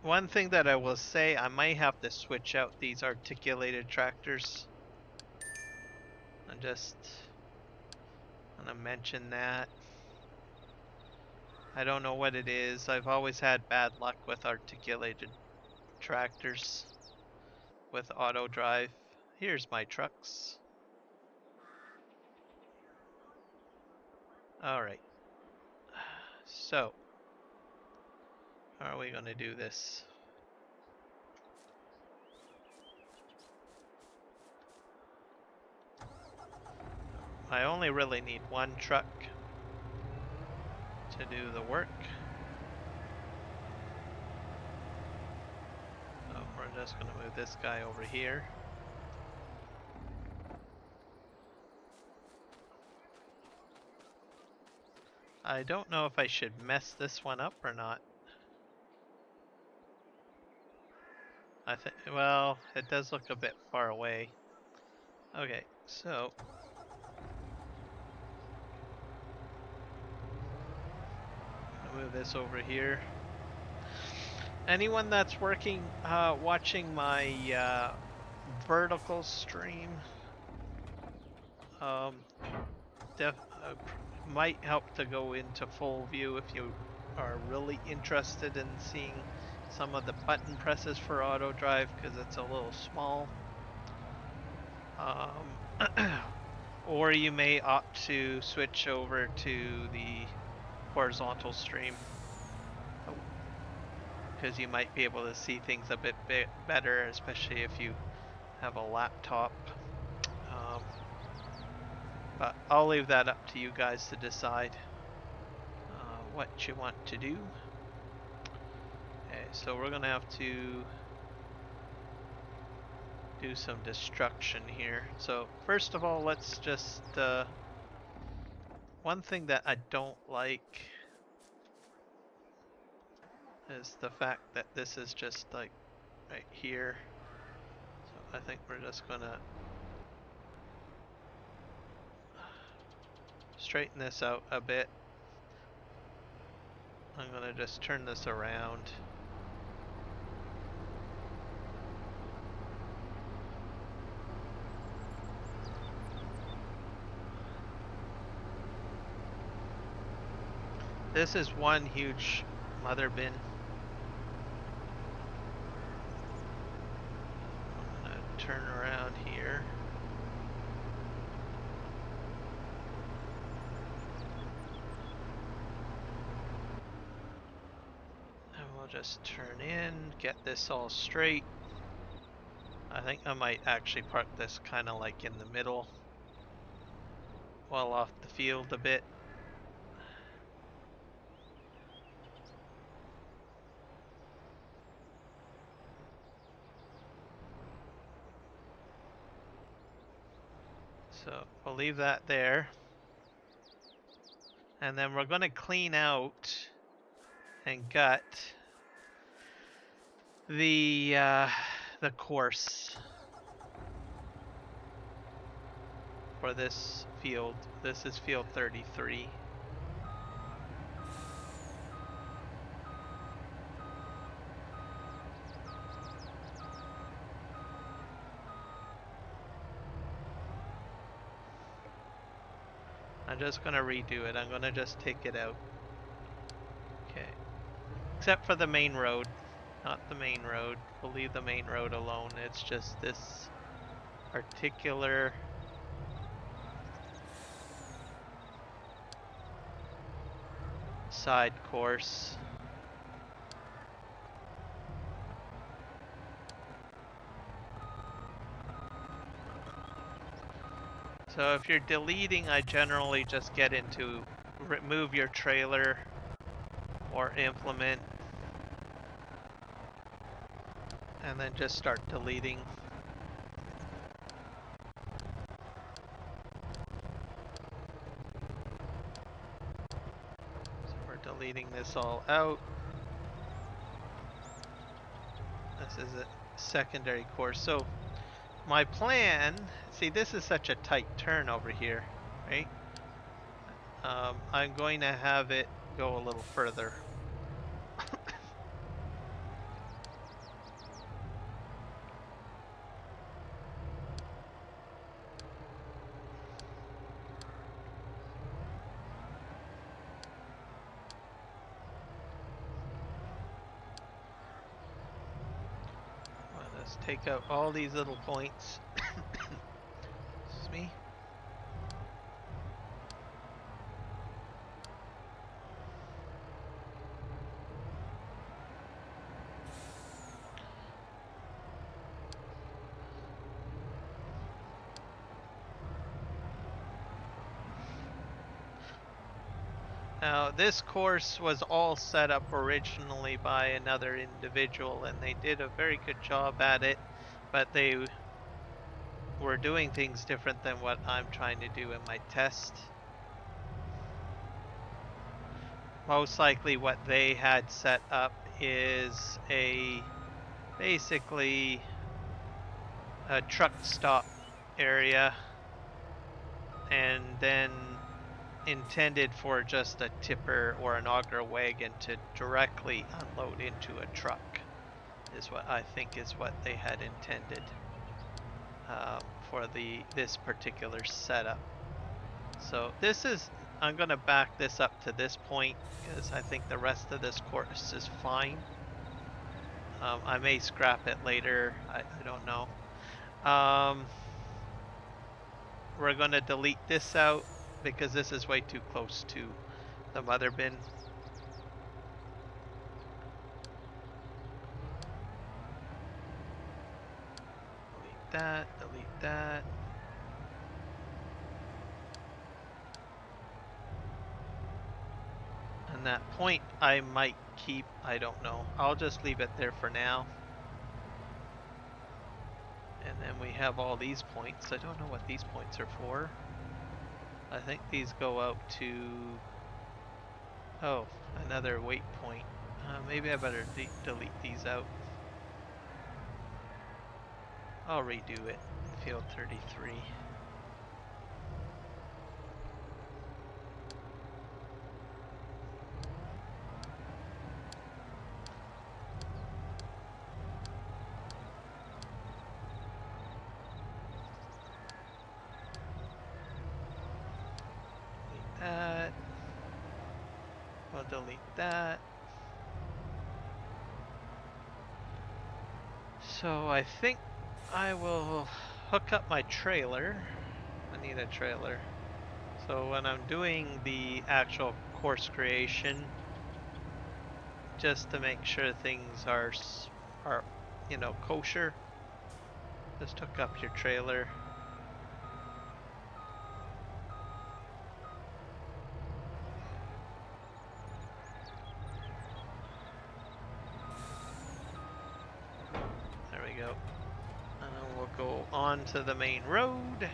[SPEAKER 1] One thing that I will say, I might have to switch out these articulated tractors. I'm just gonna mention that. I don't know what it is. I've always had bad luck with articulated tractors with auto drive. Here's my trucks. Alright. So, how are we gonna do this? I only really need one truck to do the work. So we're just going to move this guy over here. I don't know if I should mess this one up or not. I think, well, it does look a bit far away. Okay, so move this over here. Anyone that's watching my vertical stream, might help to go into full view if you are really interested in seeing some of the button presses for auto drive, because it's a little small. Or you may opt to switch over to the horizontal stream, because you might be able to see things a bit better, especially if you have a laptop. But I'll leave that up to you guys to decide what you want to do. Okay, so we're gonna have to do some destruction here. So first of all, let's just one thing that I don't like is the fact that this is just like right here. So I think we're just gonna straighten this out a bit. I'm gonna just turn this around. This is one huge mother bin. I'm gonna turn around here. And we'll just turn in, get this all straight. I think I might actually park this kind of like in the middle, well off the field a bit. So we'll leave that there. And then we're going to clean out and gut the course for this field. This is field 33. I'm just going to redo it. I'm going to just take it out. Okay. Except for the main road. Not the main road. We'll leave the main road alone. It's just this particular side course. So if you're deleting, I generally just get into remove your trailer or implement and then just start deleting. So we're deleting this all out. This is a secondary course. So my plan, see, this is such a tight turn over here, right? I'm going to have it go a little further. Let's take out all these little points. Excuse me. Now, this course was all set up originally by another individual, and they did a very good job at it, but they were doing things different than what I'm trying to do in my test. Most likely what they had set up is basically a truck stop area, and then intended for just a tipper or an auger wagon to directly unload into a truck is what I think is what they had intended for this particular setup. So this is, I'm going to back this up to this point because I think the rest of this course is fine. I may scrap it later, I don't know. We're going to delete this out because this is way too close to the mother bin. Delete that, delete that. And that point I might keep, I don't know. I'll just leave it there for now. And then we have all these points. I don't know what these points are for. I think these go out to, oh, another weight point. Maybe I better delete these out. I'll redo it. Field 33. Delete that. We'll delete that. So I think I will hook up my trailer. I need a trailer. So when I'm doing the actual course creation, just to make sure things are you know, kosher, just hook up your trailer. There we go. And then we'll go on to the main road.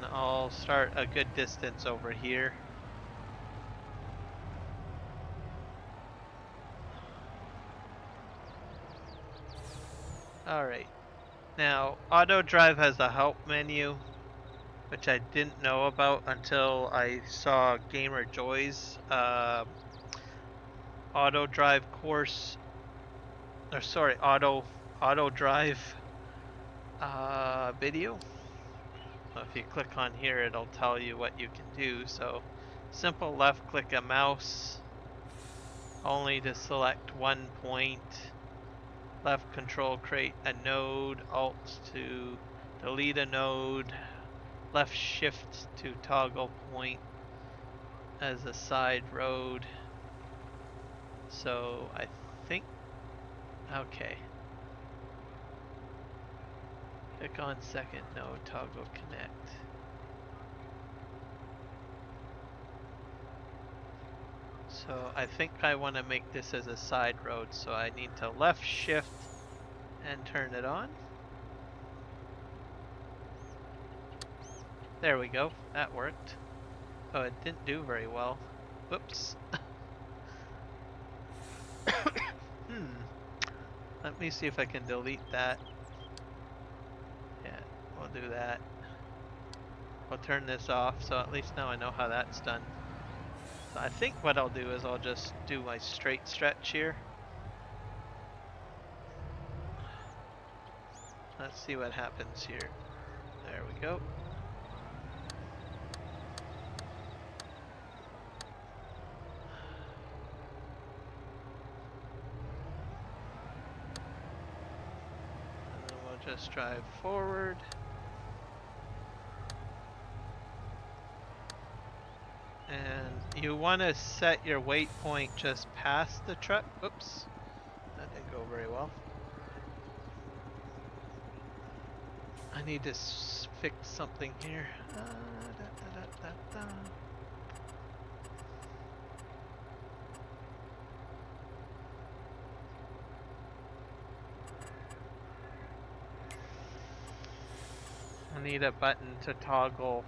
[SPEAKER 1] I'll start a good distance over here. Alright. Now, Autodrive has a help menu, which I didn't know about until I saw Gamer Joy's Autodrive course, or sorry, Autodrive video. So if you click on here, it'll tell you what you can do. So simple left click a mouse only to select one point. Left control create a node, alt to delete a node, left shift to toggle point as a side road. So I think, okay. Click on second node, toggle connect. So I think I want to make this as a side road, so I need to left shift and turn it on. There we go, that worked. Oh, it didn't do very well. Whoops. Let me see if I can delete that. Yeah, we'll do that. We'll turn this off, so at least now I know how that's done. So I think what I'll do is I'll just do my straight stretch here. Let's see what happens here. There we go. And then we'll just drive forward. And you want to set your waypoint just past the truck. Oops, that didn't go very well. I need to fix something here. I need a button to toggle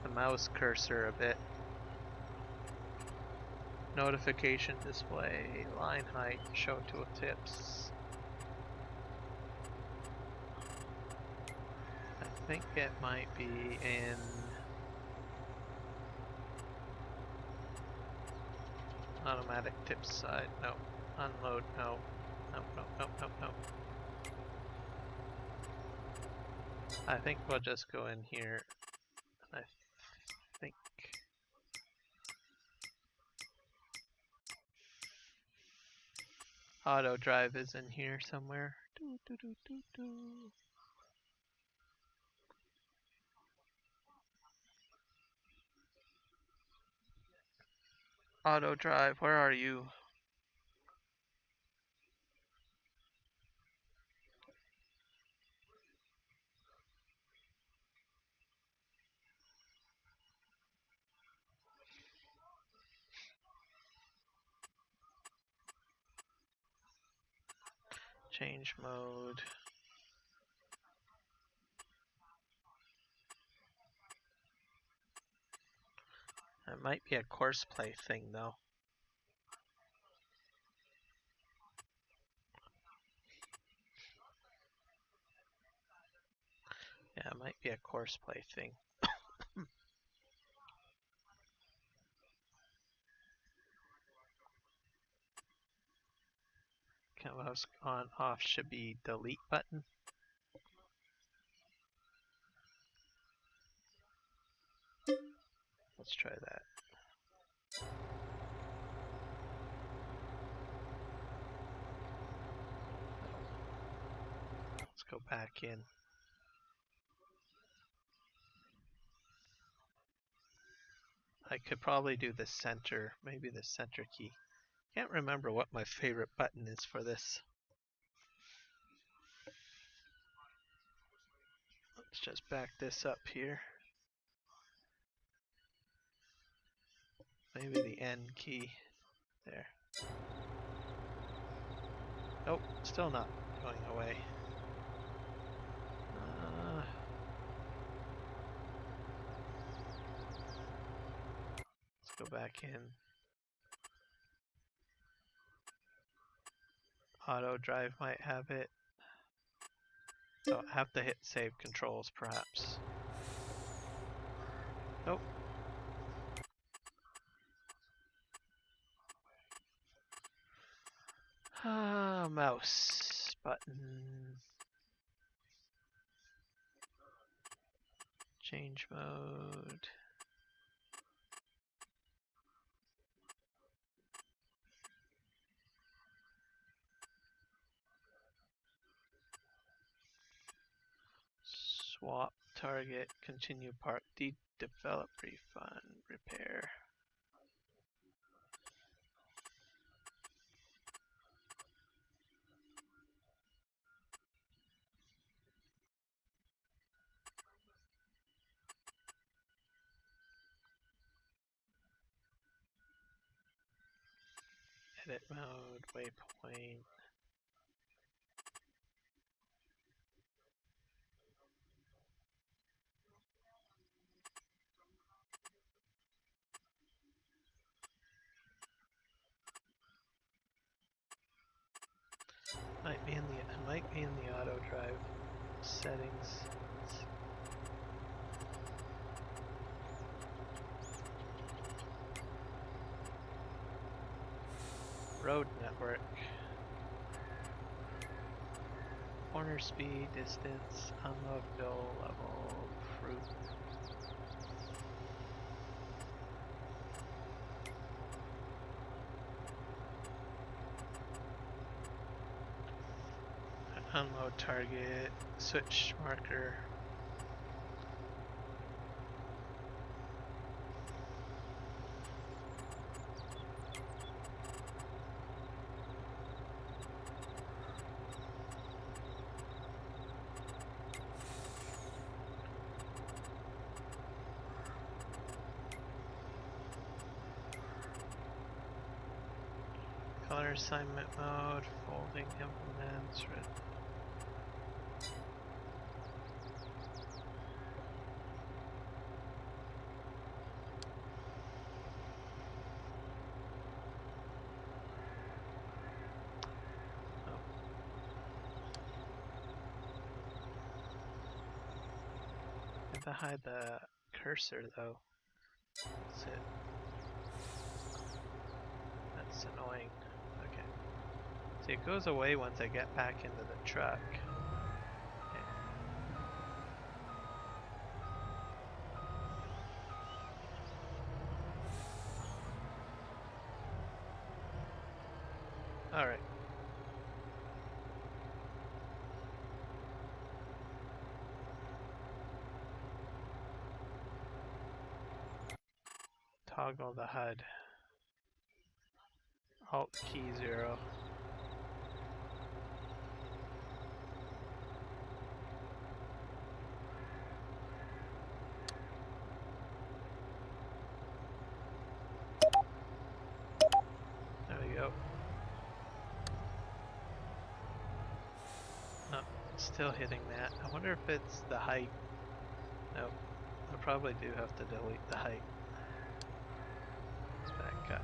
[SPEAKER 1] the mouse cursor a bit. Notification display, line height, show tooltips. I think it might be in automatic tips side. No. Unload, no. No. I think we'll just go in here. I think Autodrive is in here somewhere. Autodrive, where are you? Change mode. It might be a courseplay thing though. Yeah, it might be a courseplay thing. Mouse on off should be delete button. Let's try that. Let's go back in. I could probably do the center, maybe the center key. Can't remember what my favorite button is for this. Let's just back this up here. Maybe the N key. There. Nope, still not going away. go back in. Autodrive might have it. So I have to hit save controls perhaps. Nope. Mouse button. Change mode. Swap, target, continue part, develop, refund, repair. Edit mode, waypoint. Might be in the Autodrive settings. Road network. Corner speed, distance, unload bill level, fruit. Unload target, switch marker. Color assignment mode, folding implements, red. To hide the cursor though. That's it. That's annoying. Okay. See, it goes away once I get back into the truck. Okay. Alright. Toggle the HUD. Alt key 0. There we go. No, still hitting that. I wonder if it's the height. Nope. I probably do have to delete the height. Let's back up.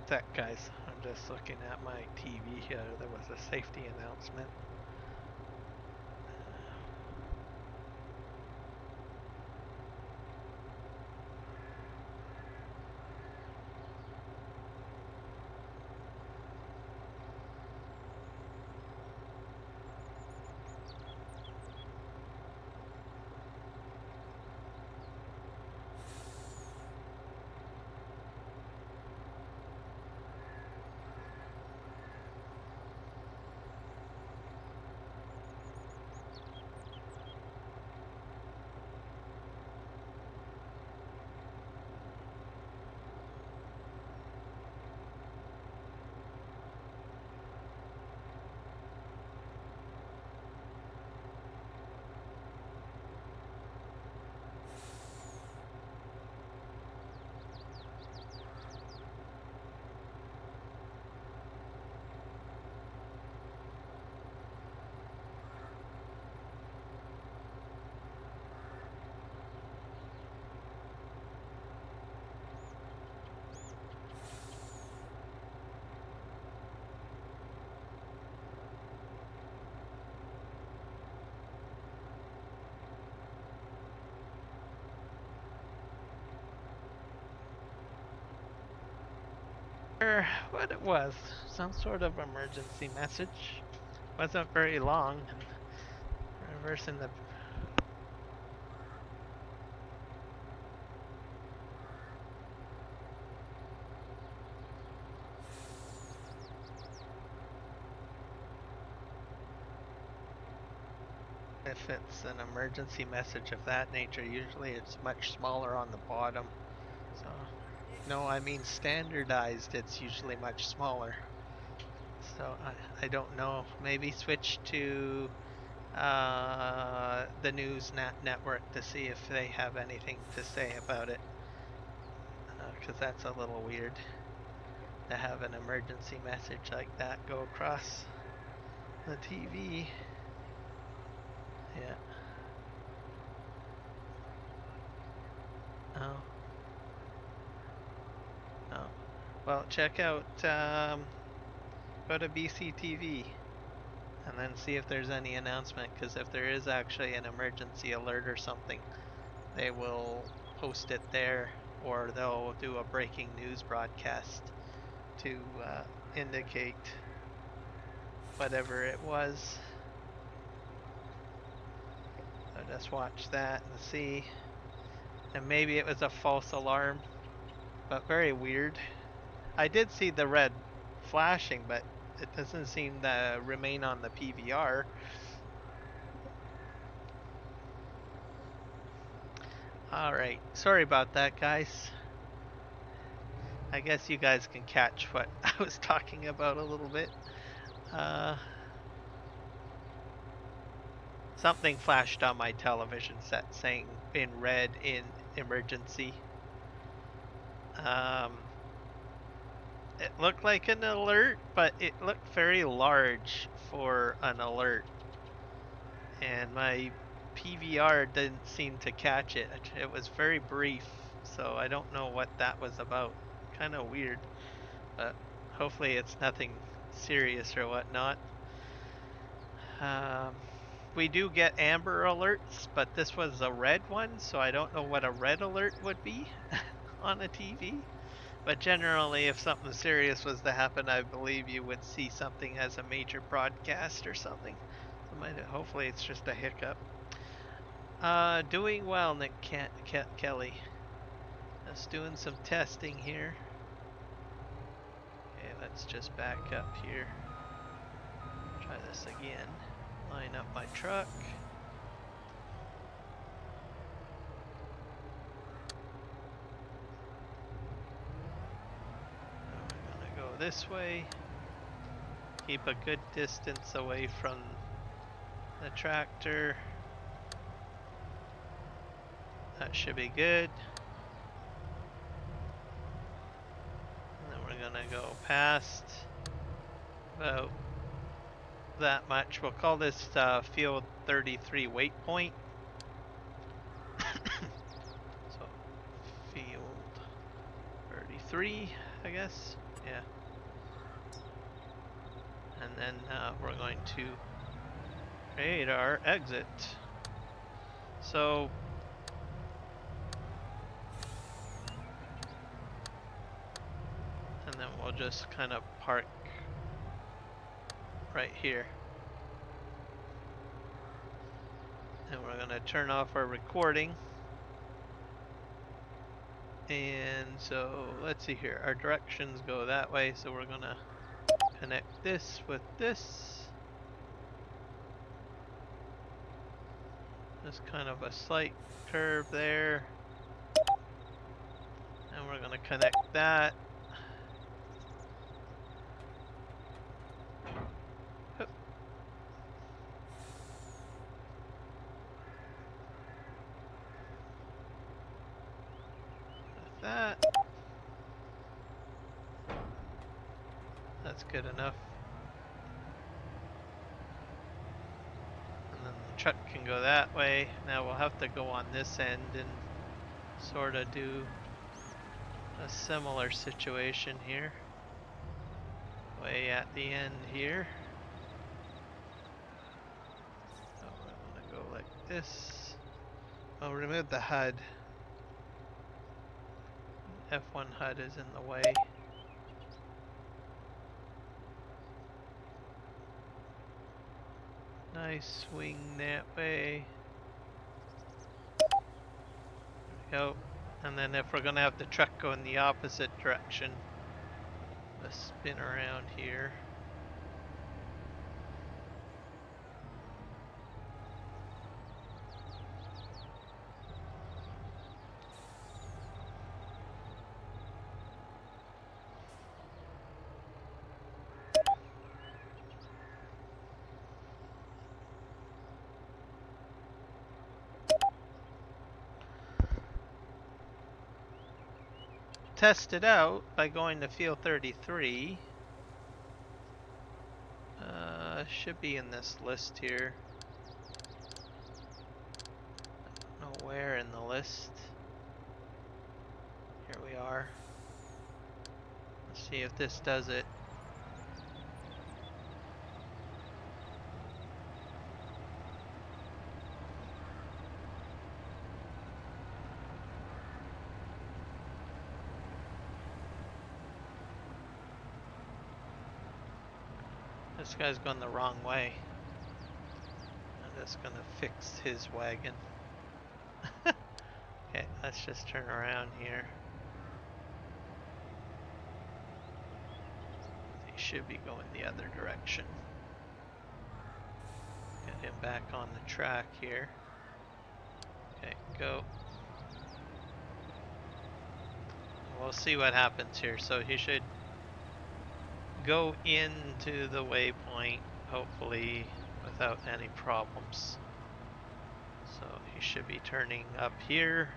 [SPEAKER 1] That guys, I'm just looking at my TV here. There was a safety announcement. what it was. Some sort of emergency message. Wasn't very long, and reversing the if it's an emergency message of that nature, usually it's much smaller on the bottom. So, no, I mean standardized, it's usually much smaller. So I don't know. Maybe switch to the news network to see if they have anything to say about it. Because that's a little weird to have an emergency message like that go across the TV. Yeah. Oh. Oh. Well, check out, go to BCTV and then see if there's any announcement, because if there is actually an emergency alert or something, they will post it there, or they'll do a breaking news broadcast to indicate whatever it was. So just watch that and see. And maybe it was a false alarm, but very weird. I did see the red flashing, but it doesn't seem to remain on the PVR. Alright, sorry about that, guys. I guess you guys can catch what I was talking about a little bit. Something flashed on my television set saying in red in emergency. It looked like an alert, but it looked very large for an alert. And my PVR didn't seem to catch it. It was very brief, so I don't know what that was about. Kind of weird, but hopefully it's nothing serious or whatnot. We do get amber alerts, but this was a red one, so I don't know what a red alert would be on a TV. But generally, if something serious was to happen, I believe you would see something as a major broadcast or something. So hopefully it's just a hiccup. Doing well, Nick Kelly. Just doing some testing here. Okay, let's just back up here. Try this again. Line up my truck. We're gonna go this way. Keep a good distance away from the tractor. That should be good. And then we're gonna go past about that much. We'll call this field 33 waypoint. So field 33, I guess. Yeah. And then we're going to create our exit. So and then we'll just kind of park right here. And we're going to turn off our recording. And so let's see here. Our directions go that way, so we're going to connect this with this. Just kind of a slight curve there. And we're going to connect that. That. That's good enough. And then the truck can go that way. Now we'll have to go on this end and sort of do a similar situation here. Way at the end here. So we're going to go like this. I'll remove the HUD. F1 HUD is in the way. I swing that way? There we go. And then if we're gonna have the truck go in the opposite direction, let's spin around here. Test it out by going to field 33. Should be in this list here. I don't know where in the list. Here we are. Let's see if this does it. This guy's going the wrong way. I'm just gonna fix his wagon. Okay, let's just turn around here. He should be going the other direction. Get him back on the track here. Okay, go. We'll see what happens here. So he should go into the waypoint, hopefully without any problems. So he should be turning up here.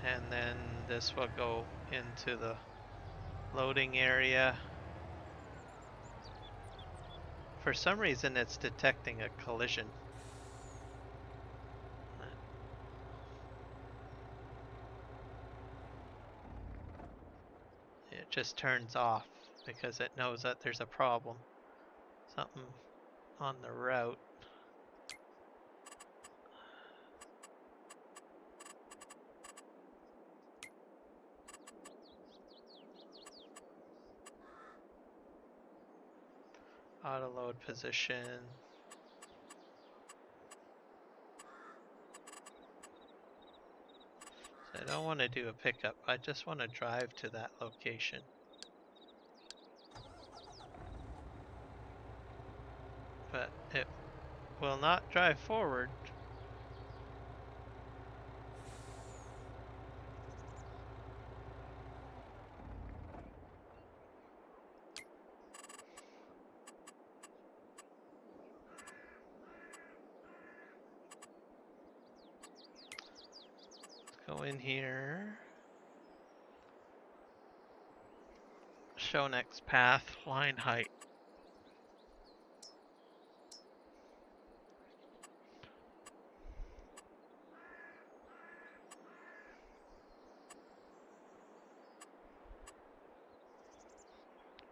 [SPEAKER 1] And then this will go into the loading area. For some reason it's detecting a collision. It just turns off because it knows that there's a problem. Something on the route. Auto load position. So I don't want to do a pickup. I just want to drive to that location. But it will not drive forward. Go in here. Show next path, line height.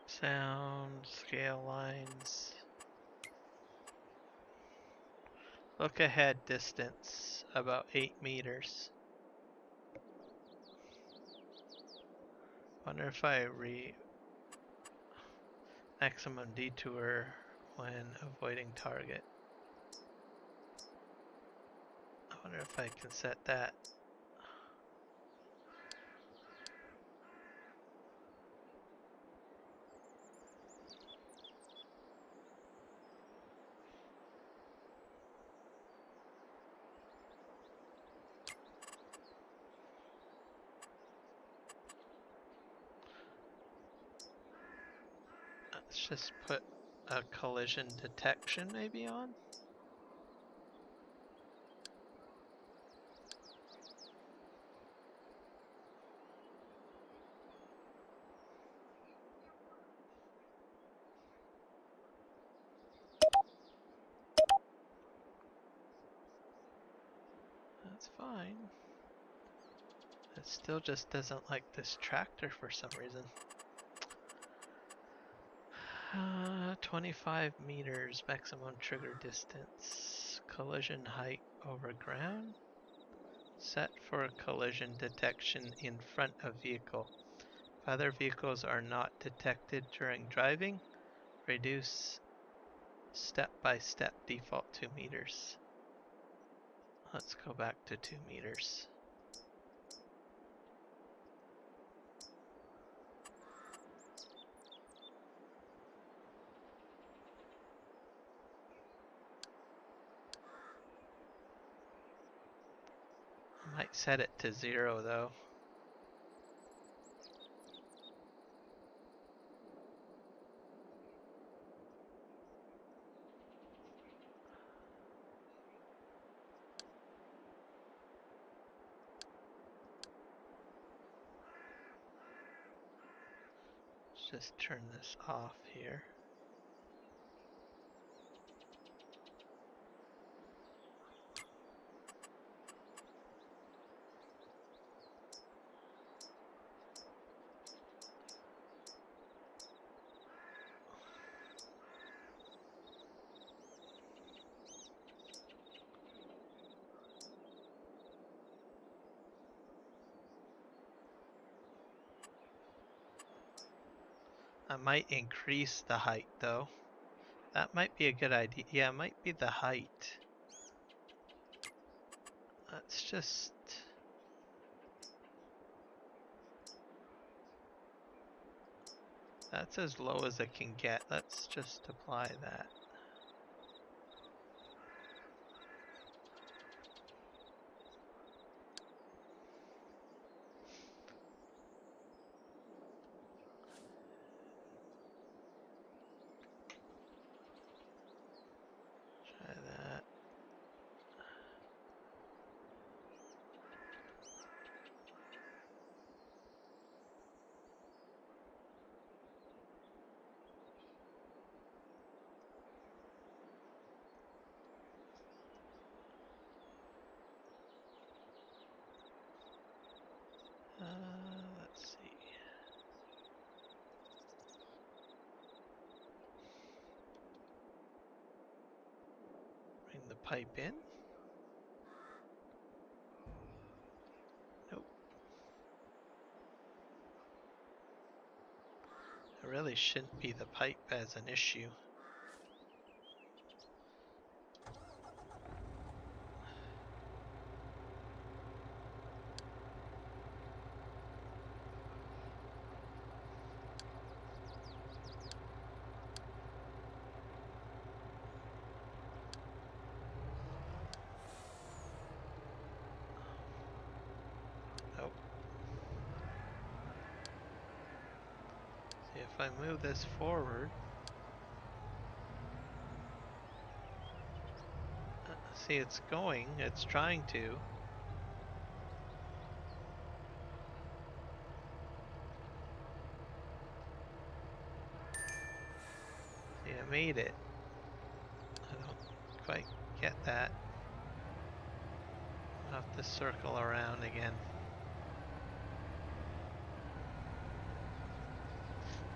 [SPEAKER 1] Sound, scale lines. Look ahead distance, about 8 meters. Wonder if I maximum detour when avoiding target. I wonder if I can set that. Let's just put a collision detection maybe on. That's fine. It still just doesn't like this tractor for some reason. 25 meters maximum trigger distance. Collision height over ground. Set for collision detection in front of vehicle. If other vehicles are not detected during driving, reduce step by step default 2 meters. Let's go back to 2 meters. I might set it to 0 though. Let's just turn this off here. I might increase the height though. That might be a good idea. Yeah, it might be the height. Let's just... That's as low as it can get. Let's just apply that. Try that. Let's see. Bring the pipe in. Nope. It really shouldn't be the pipe as an issue. Nope. See, if I move this forward, see, it's going, it's trying to. See, I made it. I don't quite get that. I'll have to circle around again.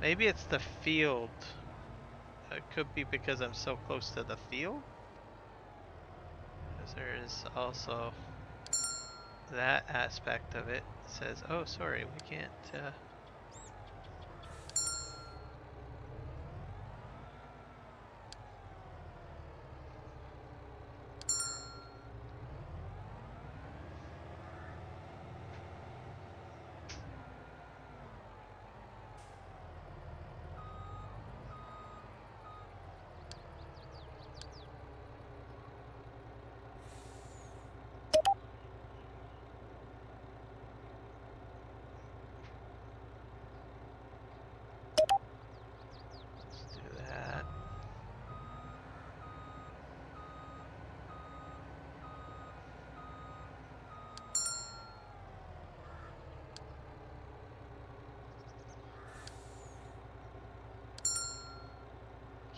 [SPEAKER 1] Maybe it's the field. It could be because I'm so close to the field. Because there is also that aspect of it. It says, oh, sorry, we can't. Let's do that.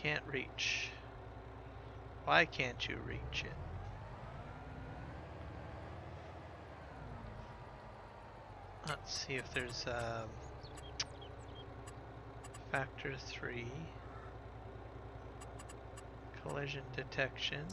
[SPEAKER 1] Can't reach. Why can't you reach it? Let's see if there's factor 3. collision detection.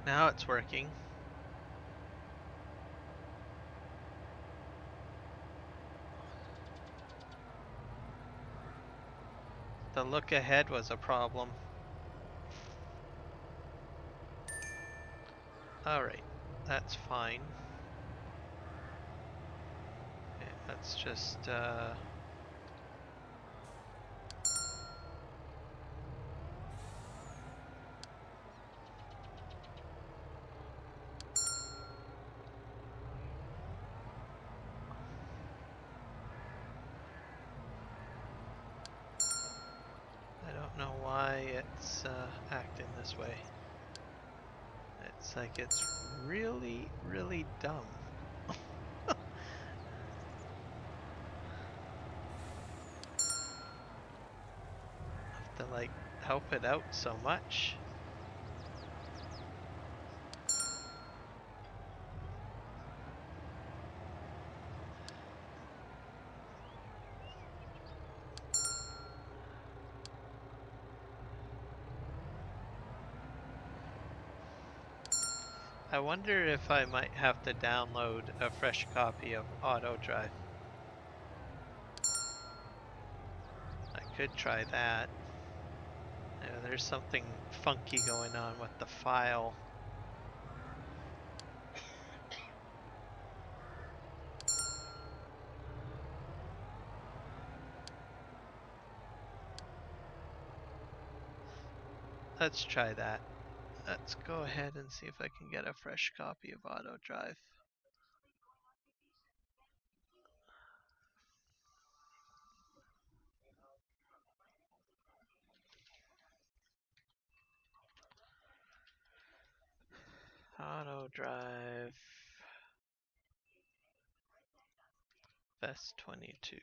[SPEAKER 1] Now it's working. The look ahead was a problem. Alright, that's fine. Okay, let's just I don't know why it's acting this way. It's like it's really, really dumb. Have to like help it out so much. I wonder if I might have to download a fresh copy of Autodrive. I could try that. There's something funky going on with the file. Let's try that. Let's go ahead and see if I can get a fresh copy of Autodrive. Autodrive Best 22.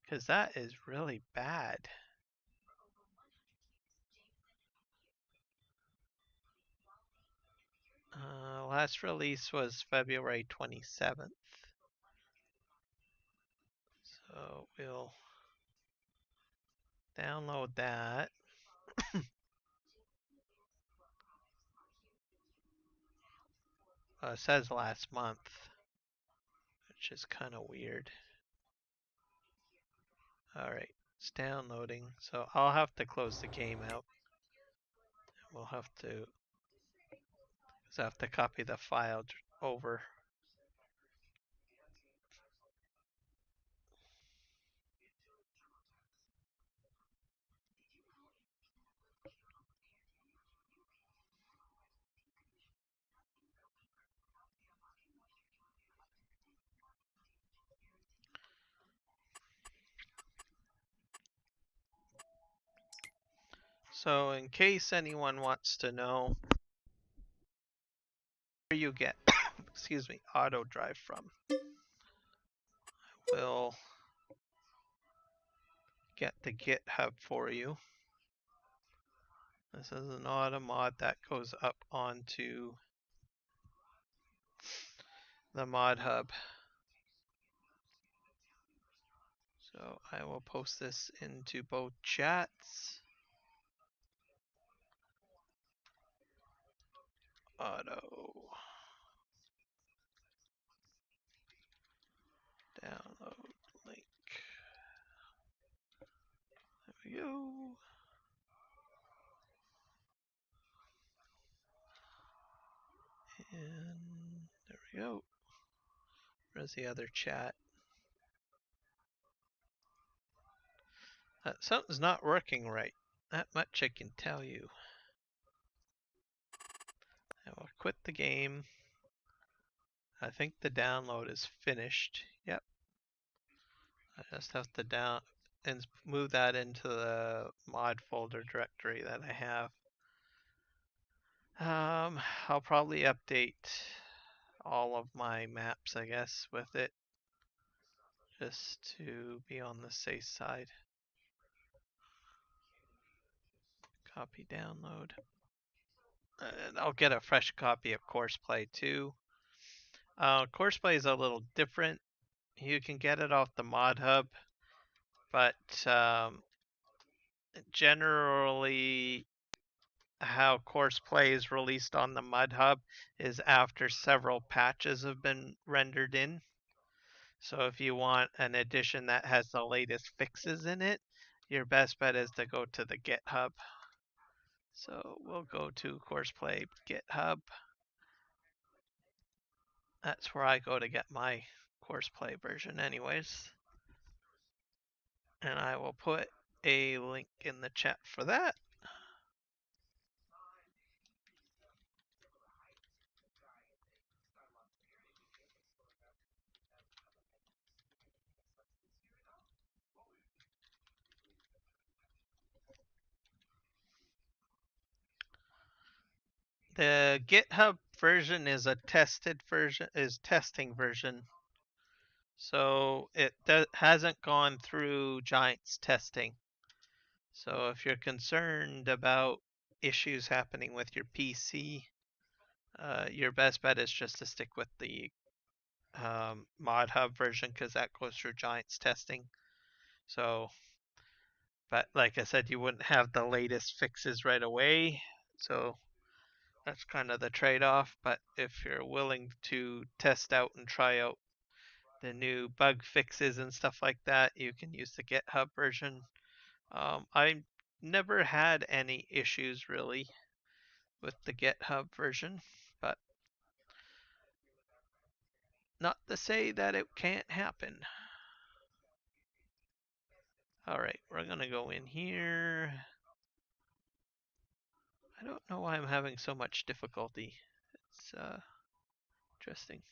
[SPEAKER 1] Because that is really bad. Last release was February 27th. So we'll download that. It says last month, which is kind of weird. Alright, it's downloading. So I'll have to close the game out. We'll have to, because I have to copy the file over. So in case anyone wants to know where you get, excuse me, Autodrive from, we'll get the GitHub for you. This is an auto mod that goes up onto the mod hub. So I will post this into both chats. Auto download link. There we go. And there we go. Where's the other chat? Something's not working right. That much I can tell you. I will quit the game. I think the download is finished. Yep. I just have to down and move that into the mod folder directory that I have. I'll probably update all of my maps, I guess, with it. just to be on the safe side. Copy download. And I'll get a fresh copy of Courseplay too. Courseplay is a little different. You can get it off the Mod Hub, but generally how Courseplay is released on the Mod Hub is after several patches have been rendered in. So if you want an edition that has the latest fixes in it, your best bet is to go to the GitHub. So we'll go to Courseplay GitHub. That's where I go to get my Courseplay version anyways. And I will put a link in the chat for that. The GitHub version is a tested version, is testing version. So it hasn't gone through Giants testing. So if you're concerned about issues happening with your PC, your best bet is just to stick with the Mod Hub version because that goes through Giants testing. So, but like I said, you wouldn't have the latest fixes right away. So that's kind of the trade-off. But if you're willing to test out and try out the new bug fixes and stuff like that, you can use the GitHub version. I never had any issues really with the GitHub version, but not to say that it can't happen. All right, we're gonna go in here. I don't know why I'm having so much difficulty. It's interesting.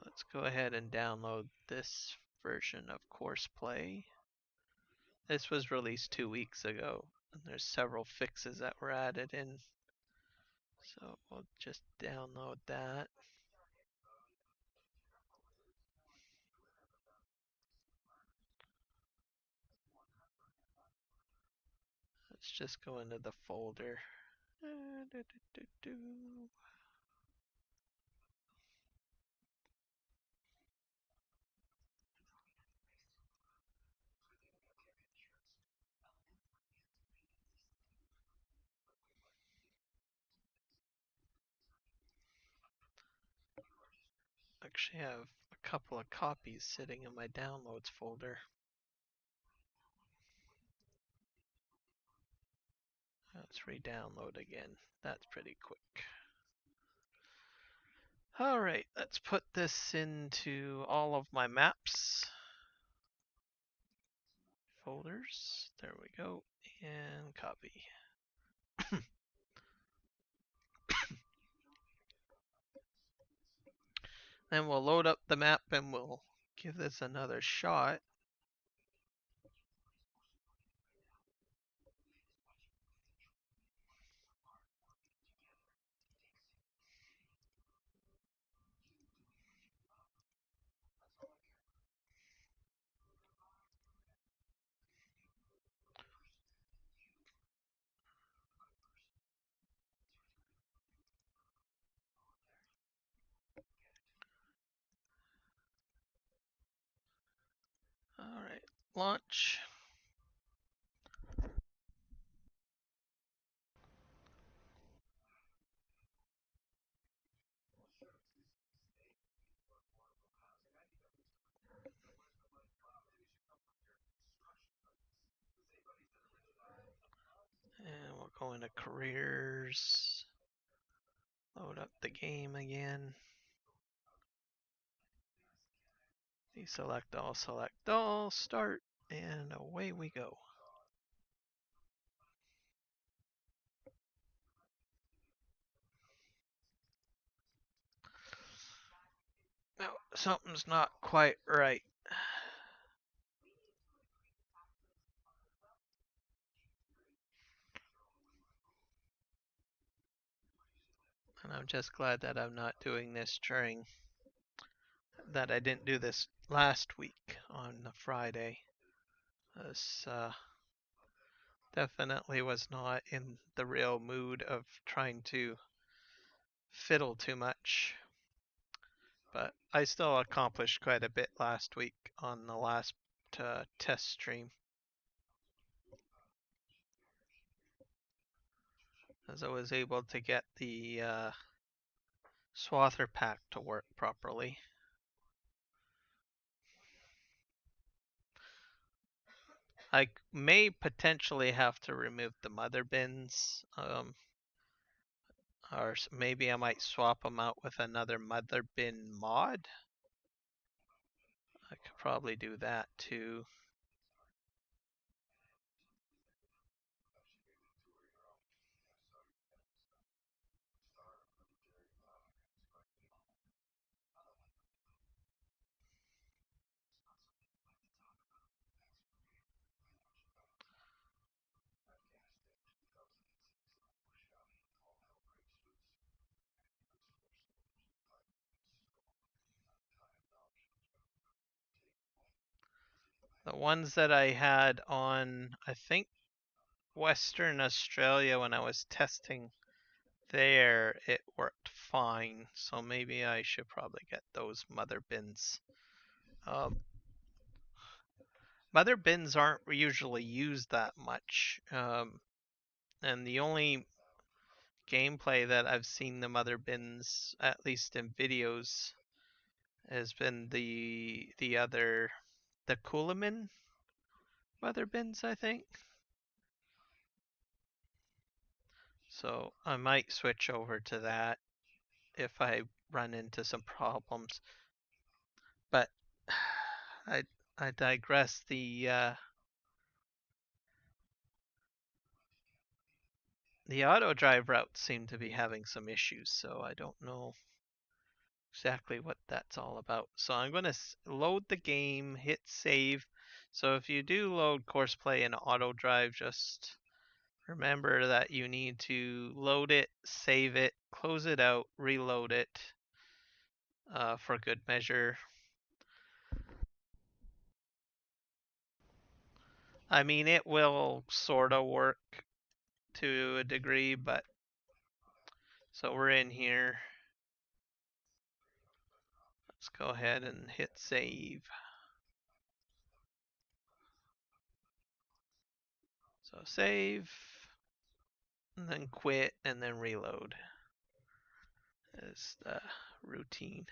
[SPEAKER 1] Let's go ahead and download this version of Courseplay. This was released 2 weeks ago, and there's several fixes that were added in. So we'll just download that. Let's just go into the folder. Actually have a couple of copies sitting in my downloads folder. Let's re-download again. That's pretty quick. All right, let's put this into all of my maps. Folders, there we go, and copy. Then we'll load up the map and we'll give this another shot. All right, launch. And we'll go into careers. Load up the game again. Deselect all, start, and away we go. No, something's not quite right. And I'm just glad that I'm not doing this during that I didn't do this last week on the Friday. This definitely was not in the real mood of trying to fiddle too much. But I still accomplished quite a bit last week on the last test stream, as I was able to get the swather pack to work properly. I may potentially have to remove the mother bins, or maybe I might swap them out with another mother bin mod. I could probably do that too. The ones that I had on, I think, Western Australia when I was testing there, it worked fine. So maybe I should probably get those mother bins. Mother bins aren't usually used that much. And the only gameplay that I've seen the mother bins, at least in videos, has been the other, the Coolamin mother bins, I think. So I might switch over to that if I run into some problems. But I digress. The Autodrive routes seem to be having some issues, so I don't know exactly what that's all about. So I'm going to load the game, hit save. So if you do load Courseplay in Autodrive, just remember that you need to load it, save it, close it out, reload it for good measure. I mean, it will sort of work to a degree, but so we're in here. Let's go ahead and hit save. So save, and then quit, and then reload is the routine.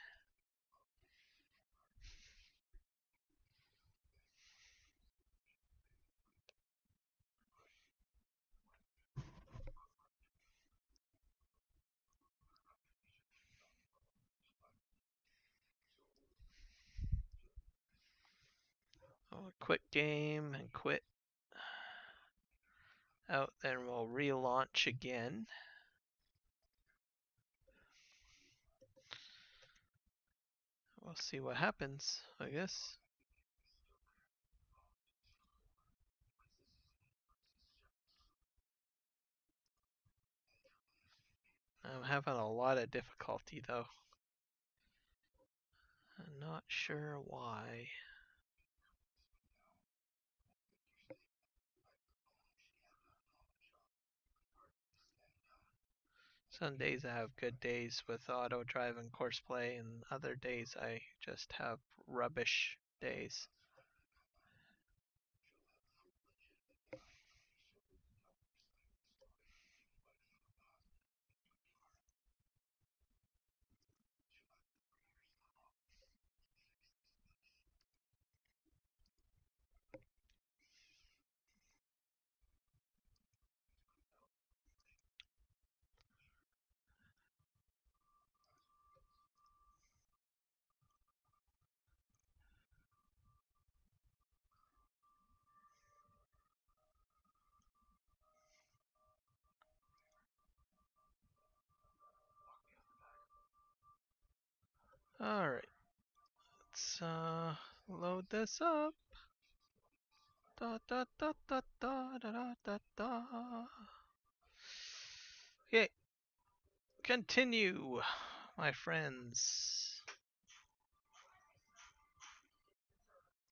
[SPEAKER 1] I'll quit game and quit out, then we'll relaunch again. We'll see what happens, I guess. I'm having a lot of difficulty though. I'm not sure why. Some days I have good days with Autodrive and Courseplay, and other days I just have rubbish days. Alright, let's load this up. Da da da da da da da da. Okay, continue, my friends.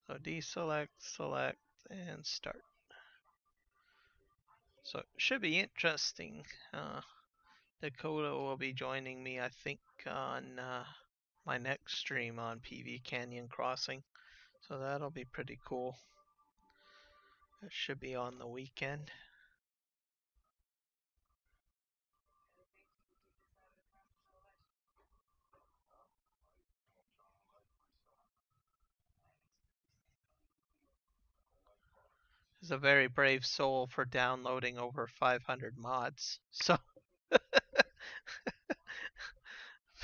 [SPEAKER 1] So deselect, select, and start. So it should be interesting. Dakota will be joining me, I think, on my next stream on PV Canyon Crossing. So that'll be pretty cool. It should be on the weekend. He's a very brave soul for downloading over 500 mods. So,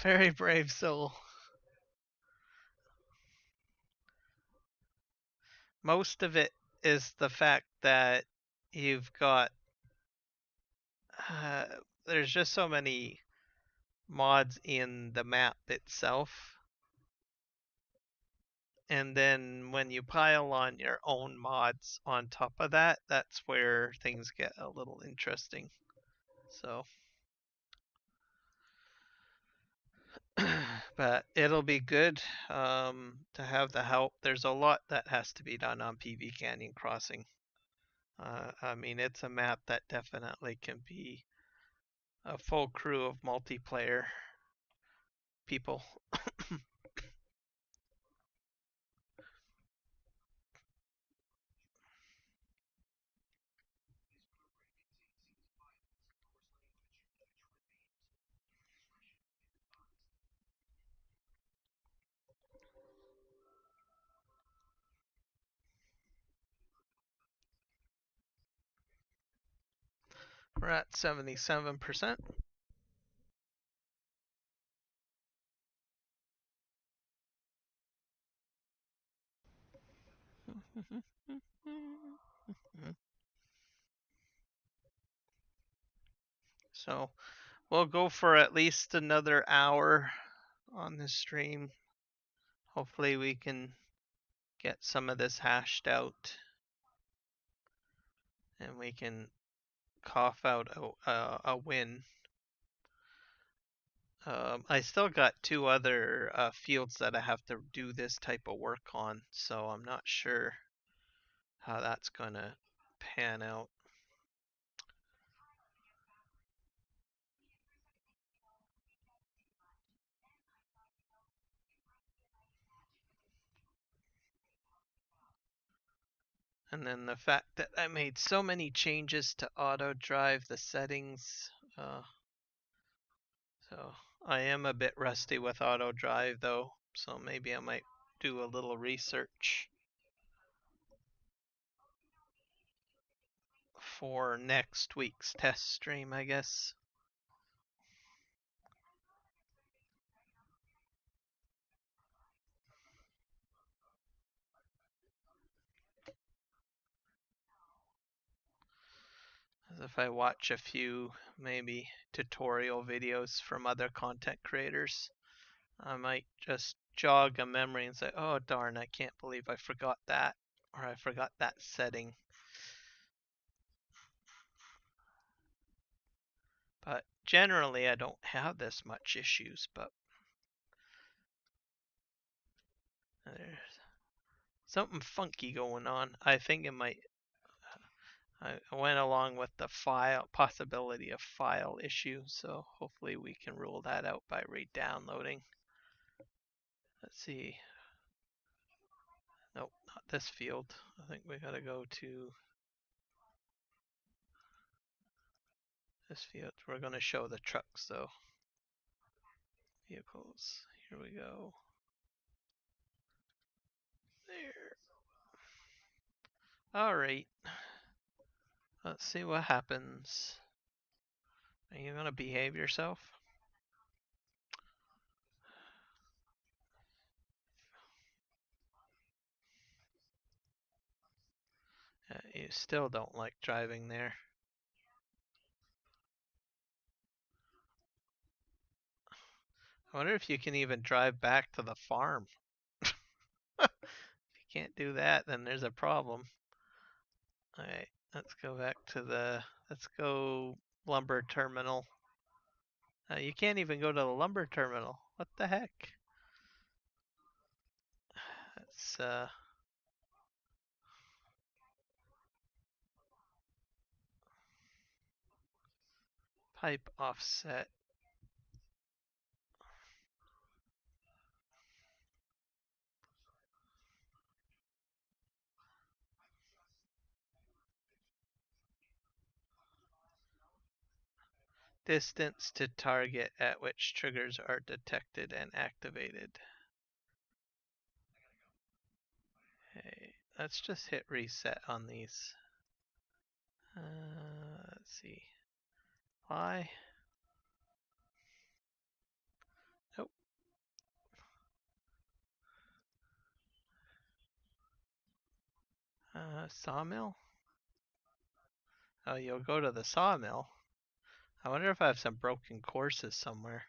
[SPEAKER 1] very brave soul. Most of it is the fact that you've got uh, there's just so many mods in the map itself, and then when you pile on your own mods on top of that, that's where things get a little interesting. So but it'll be good to have the help. There's a lot that has to be done on PV Canyon Crossing. I mean, it's a map that definitely can be a full crew of multiplayer people. We're at 77%. So we'll go for at least another hour on this stream. Hopefully we can get some of this hashed out and we can cough out a win. I still got two other fields that I have to do this type of work on, so I'm not sure how that's gonna pan out. And then the fact that I made so many changes to Autodrive, the settings, so I am a bit rusty with Autodrive though, so maybe I might do a little research for next week's test stream, I guess. If I watch a few maybe tutorial videos from other content creators, I might just jog a memory and say, oh darn, I can't believe I forgot that, or I forgot that setting. But generally I don't have this much issues, but there's something funky going on. I think it might, I went along with the file possibility of file issue, so hopefully we can rule that out by re-downloading. Let's see. Nope, not this field. I think we gotta go to this field. We're gonna show the trucks though. Vehicles. Here we go. There. Alright. Let's see what happens. Are you gonna behave yourself? You still don't like driving there. I wonder if you can even drive back to the farm. If you can't do that, then there's a problem. Alright, let's go back to let's go lumber terminal. You can't even go to the lumber terminal. What the heck? That's Type offset. Distance to target at which triggers are detected and activated. Okay, let's just hit reset on these. Let's see. Why? Nope. Sawmill? Oh, you'll go to the sawmill. I wonder if I have some broken courses somewhere.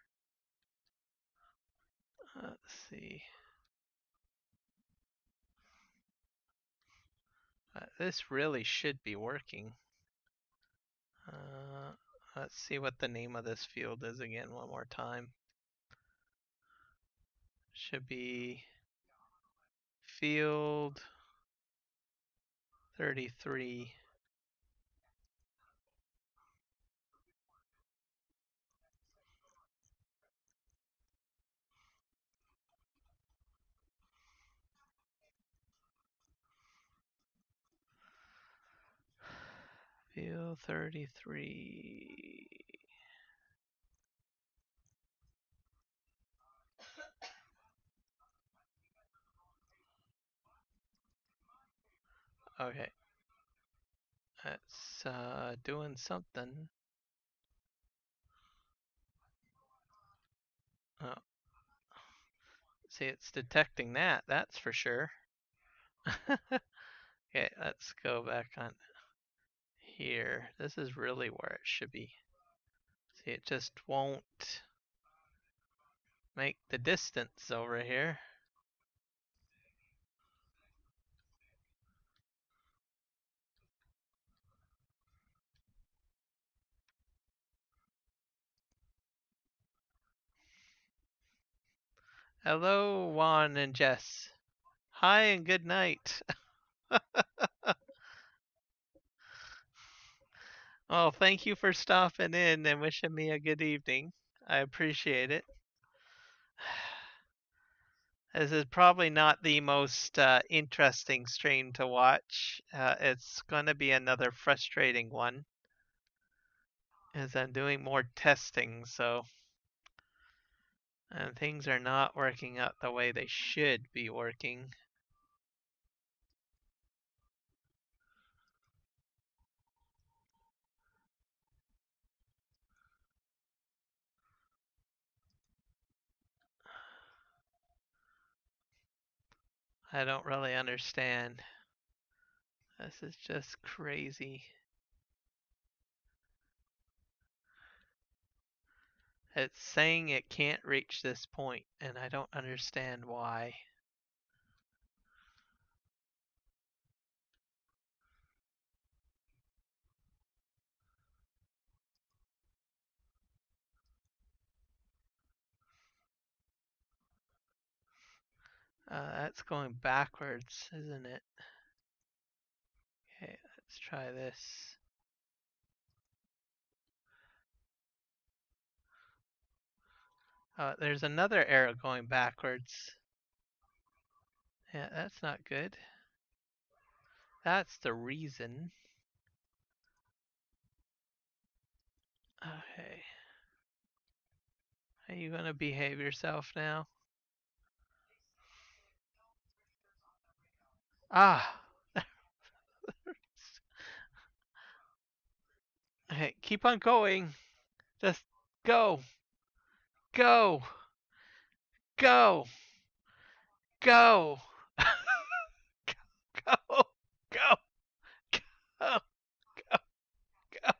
[SPEAKER 1] Let's see. This really should be working. Let's see what the name of this field is again one more time. Should be field 33. Field 33. Okay. That's doing something. Oh. See, it's detecting that, that's for sure. Okay, let's go back on here. This is really where it should be. See, it just won't make the distance over here. Hello, Juan and Jess. Hi and good night. Well, thank you for stopping in and wishing me a good evening. I appreciate it. This is probably not the most interesting stream to watch. It's going to be another frustrating one as I'm doing more testing, and things are not working out the way they should be working. I don't really understand. This is just crazy. It's saying it can't reach this point, and I don't understand why. That's going backwards, isn't it? Okay, let's try this. There's another arrow going backwards. Yeah, that's not good. That's the reason. Okay. Are you gonna behave yourself now? Ah! Okay, keep on going. Just go. Go. Go. Go. Go. Go. Go. Go. Go.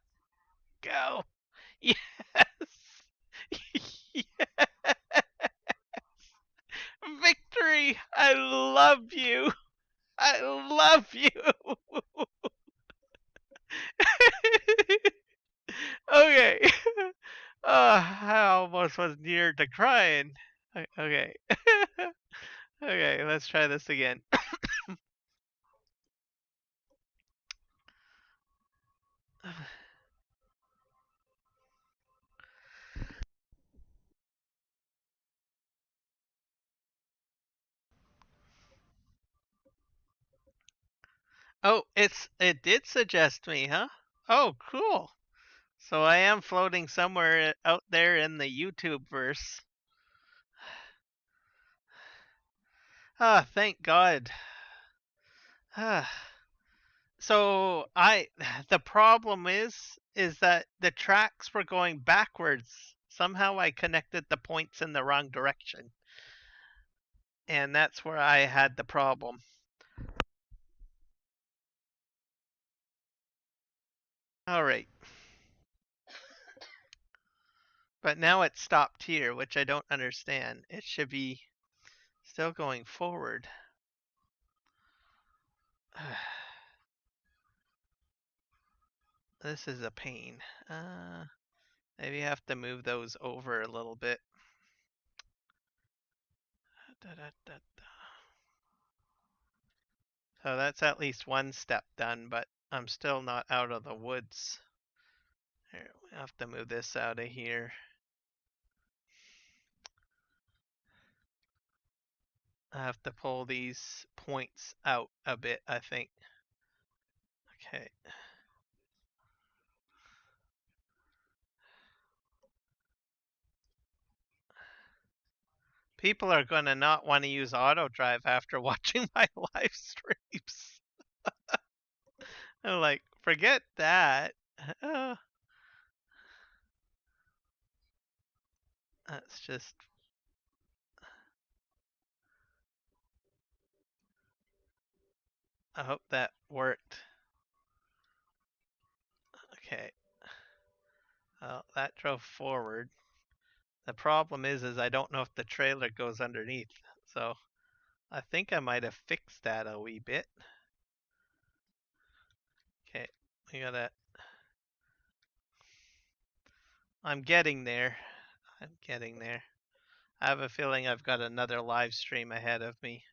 [SPEAKER 1] Go. Yes. Yes. Victory. I love you. I love you. Okay. I almost was near to crying. Okay. Okay, let's try this again. Oh, it did suggest me, huh? Oh, cool. So I am floating somewhere out there in the YouTube verse. Ah, thank God. Ah. So the problem is that the tracks were going backwards. Somehow I connected the points in the wrong direction, and that's where I had the problem. All right. But now it's stopped here, which I don't understand. It should be still going forward. This is a pain. Maybe I have to move those over a little bit. Da, da, da, da. So that's at least one step done, but I'm still not out of the woods. Here, we have to move this out of here. I have to pull these points out a bit, I think. Okay. People are going to not want to use Autodrive after watching my live streams. I'm like, forget that. Uh, that's just. I hope that worked. Okay. Well, that drove forward. The problem is I don't know if the trailer goes underneath. So I think I might have fixed that a wee bit. Okay, we gotta. I'm getting there. I'm getting there. I have a feeling I've got another live stream ahead of me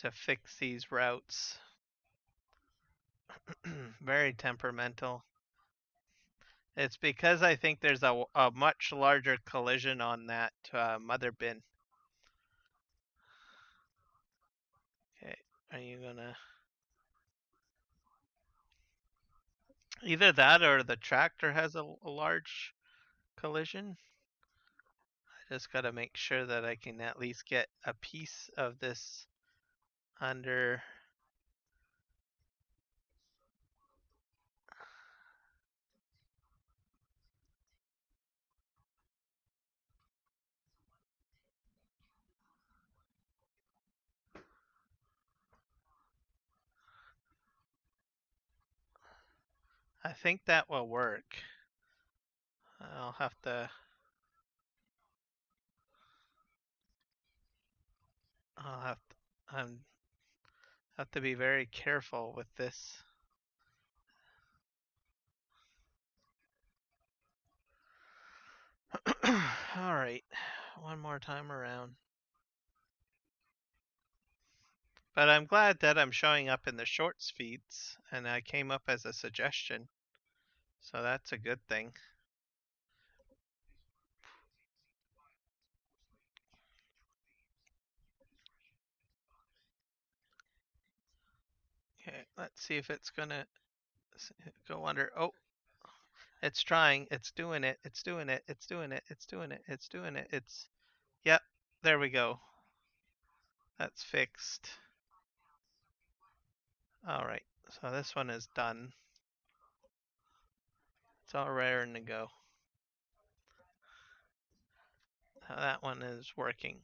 [SPEAKER 1] to fix these routes. Very temperamental. It's because I think there's a much larger collision on that mother bin. Okay, are you gonna. Either that or the tractor has a large collision. I just gotta make sure that I can at least get a piece of this under. I think that will work. I'll have to. I'll have to. Have to be very careful with this. All right, one more time around. But I'm glad that I'm showing up in the shorts feeds, and I came up as a suggestion. So that's a good thing. Okay, let's see if it's gonna go under. Oh, it's trying. It's doing it. It's doing it. It's doing it. It's doing it. It's doing it. It's. Yep. There we go. That's fixed. All right. So this one is done. It's all raring to go. That one is working.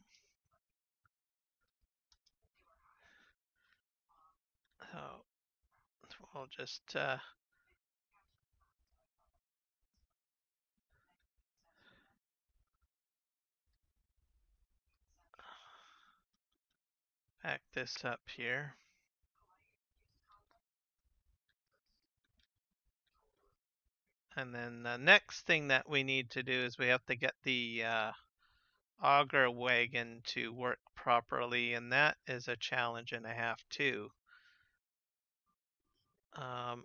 [SPEAKER 1] So we'll just back this up here. And then the next thing that we need to do is we have to get the auger wagon to work properly, and that is a challenge and a half too.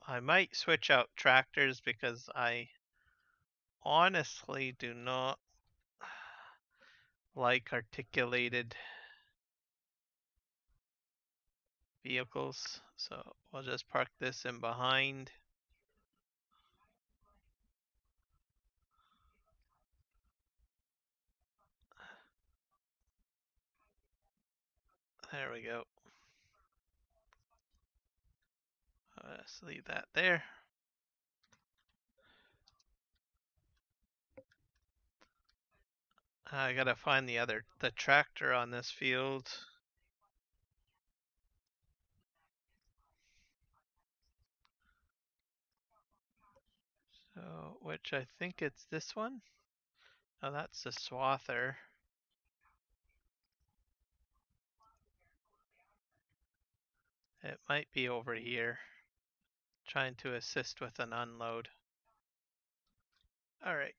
[SPEAKER 1] I might switch out tractors because I honestly do not like articulated vehicles. So we'll just park this in behind. There we go. Let's leave that there. I gotta find the tractor on this field. So, which I think it's this one. Oh, that's the swather. It might be over here, trying to assist with an unload. All right.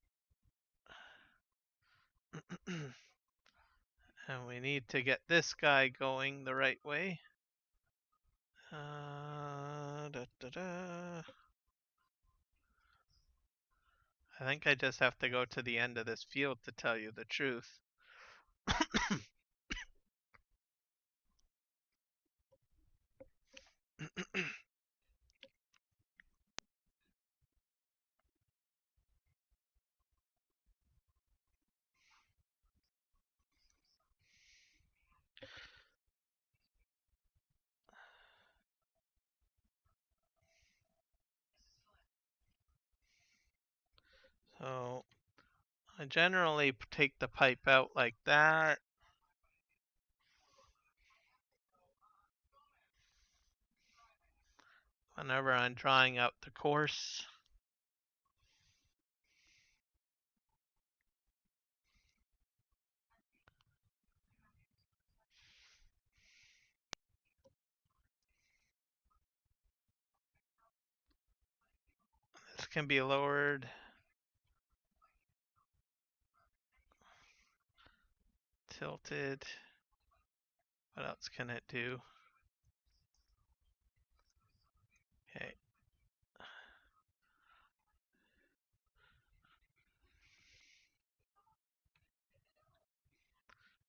[SPEAKER 1] And we need to get this guy going the right way. Da, da, da. I think I just have to go to the end of this field to tell you the truth. So I generally take the pipe out like that. Whenever I'm drawing out the course. This can be lowered. Tilted. What else can it do? Okay.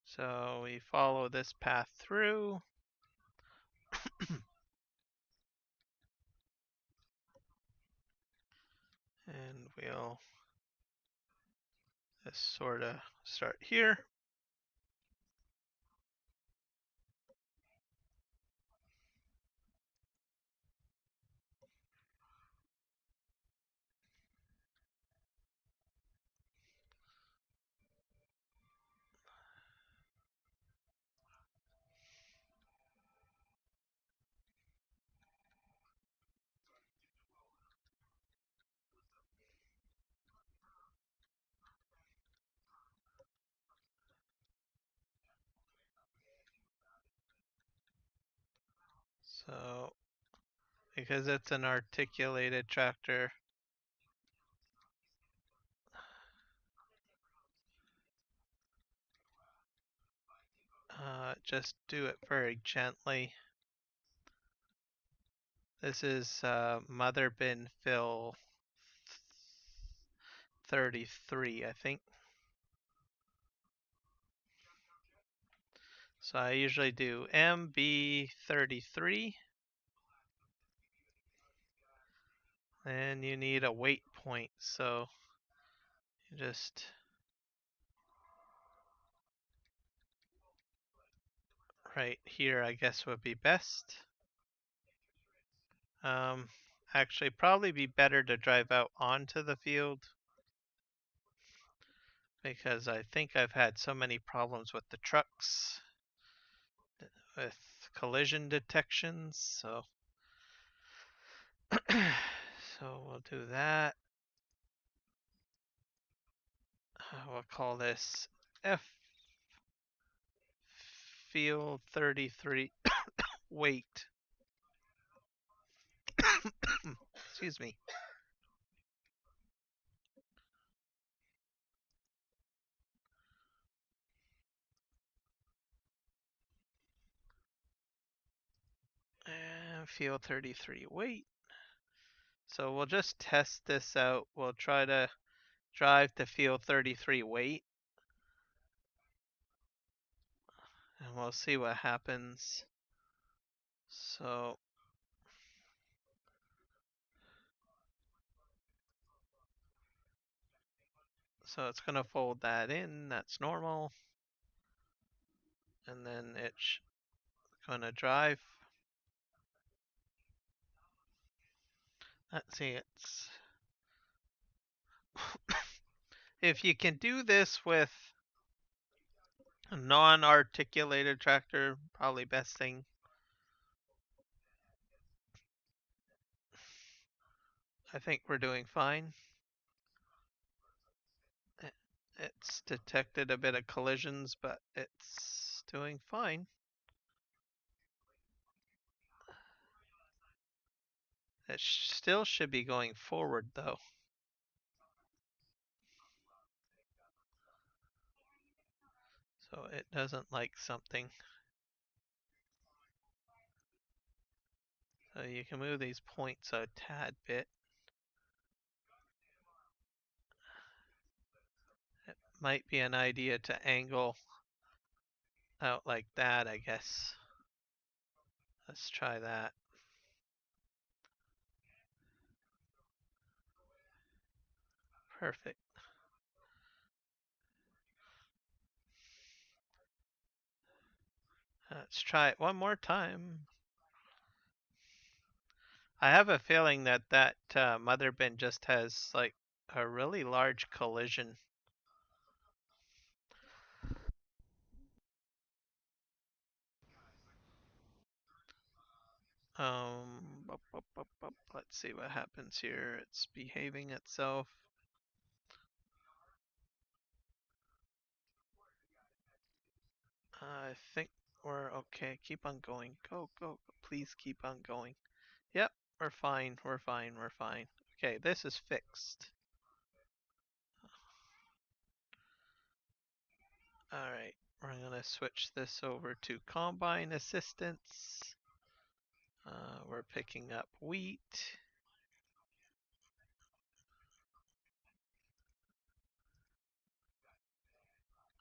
[SPEAKER 1] So we follow this path through. And we'll just sort of start here. So because it's an articulated tractor, just do it very gently. This is mother bin fill 33, I think. So I usually do MB33. And you need a weight point, so you just right here, I guess, would be best. Actually, probably be better to drive out onto the field because I think I've had so many problems with the trucks with collision detections. So, so we'll do that. We'll call this F field 33 weight. Excuse me. And field 33 weight. So we'll just test this out. We'll try to drive to field 33 weight. And we'll see what happens. So it's going to fold that in. That's normal. And then it's going to drive. Let's see, it's if you can do this with a non-articulated tractor, probably best thing. I think we're doing fine. It's detected a bit of collisions, but it's doing fine. It still should be going forward though. So it doesn't like something. So you can move these points a tad bit. It might be an idea to angle out like that, I guess. Let's try that. Perfect. Let's try it one more time. I have a feeling that mother bin just has like a really large collision. Let's see what happens here. It's behaving itself. I think we're okay. Keep on going. Go, go. Please keep on going. Yep, we're fine. We're fine. We're fine. Okay, this is fixed. Alright, we're gonna switch this over to combine assistance. We're picking up wheat.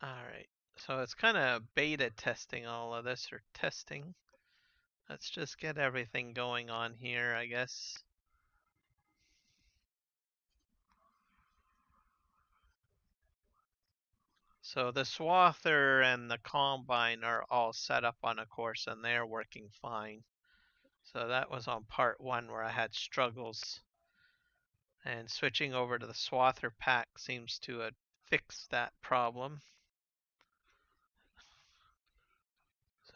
[SPEAKER 1] Alright, so it's kind of beta testing all of this, or testing. Let's just get everything going on here, I guess. So the swather and the combine are all set up on a course and they're working fine. So that was on part 1 where I had struggles. And switching over to the swather pack seems to have fixed that problem.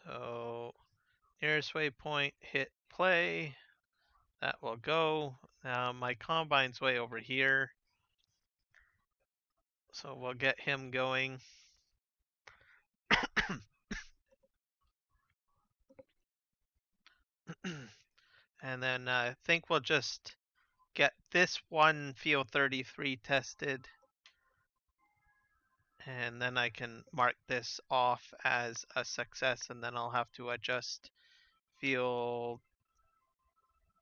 [SPEAKER 1] So nearest waypoint, hit play. That will go. Now my combine's way over here. So we'll get him going. And then I think we'll just get this one field 33 tested. And then I can mark this off as a success, and then I'll have to adjust field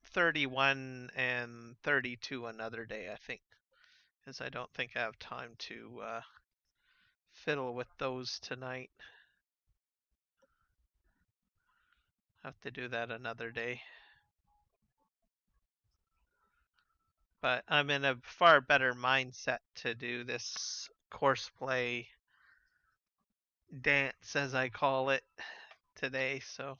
[SPEAKER 1] 31 and 32 another day, I think, because I don't think I have time to fiddle with those tonight. Have to do that another day. But I'm in a far better mindset to do this courseplay dance, as I call it, today. So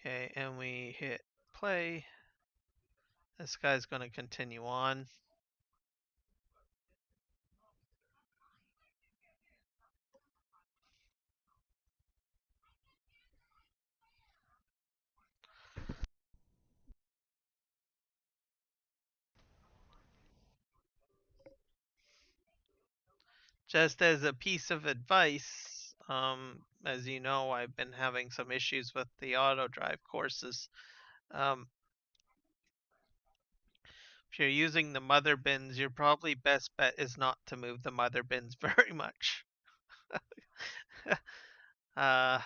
[SPEAKER 1] okay, and we hit play. This guy's going to continue on. Just as a piece of advice, as you know, I've been having some issues with the Autodrive courses. If you're using the mother bins, your probably best bet is not to move the mother bins very much. uh,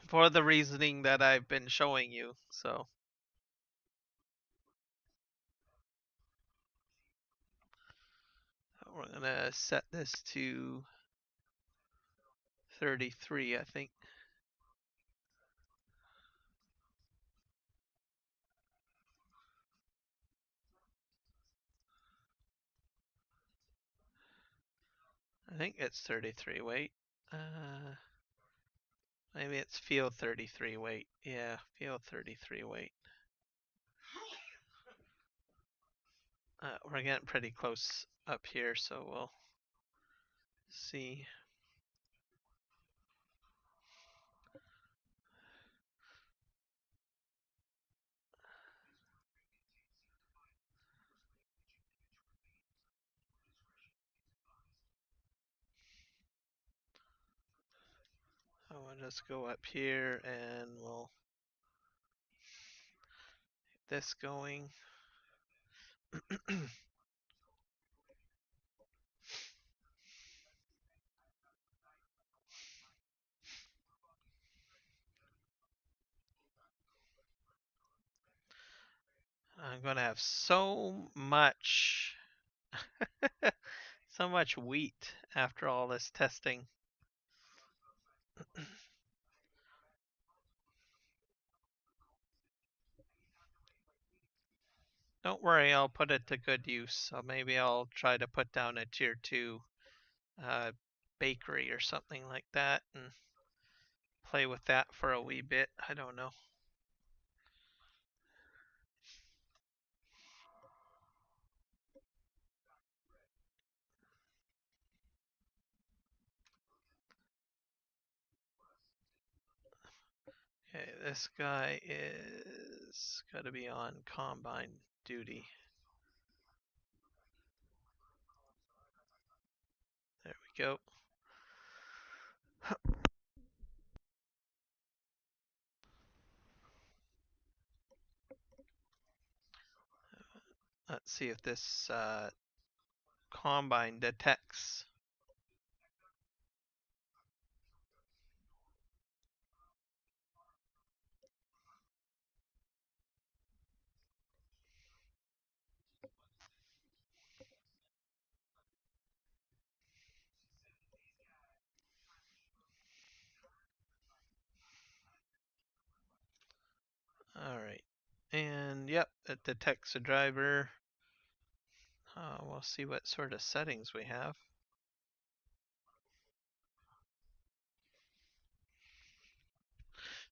[SPEAKER 1] for the reasoning that I've been showing you. So we're gonna set this to 33, I think. I think it's 33 weight. Maybe it's field 33 weight. Yeah, field 33 weight. We're getting pretty close up here, so we'll see. So we'll just go up here and we'll get this going. I'm gonna have so much so much wheat after all this testing. Don't worry, I'll put it to good use. So maybe I'll try to put down a tier 2 uh, bakery or something like that and play with that for a wee bit. I don't know. Okay, this guy is gotta be on combine duty. There we go. Let's see if this combine detects. All right, and yep, it detects a driver. We'll see what sort of settings we have.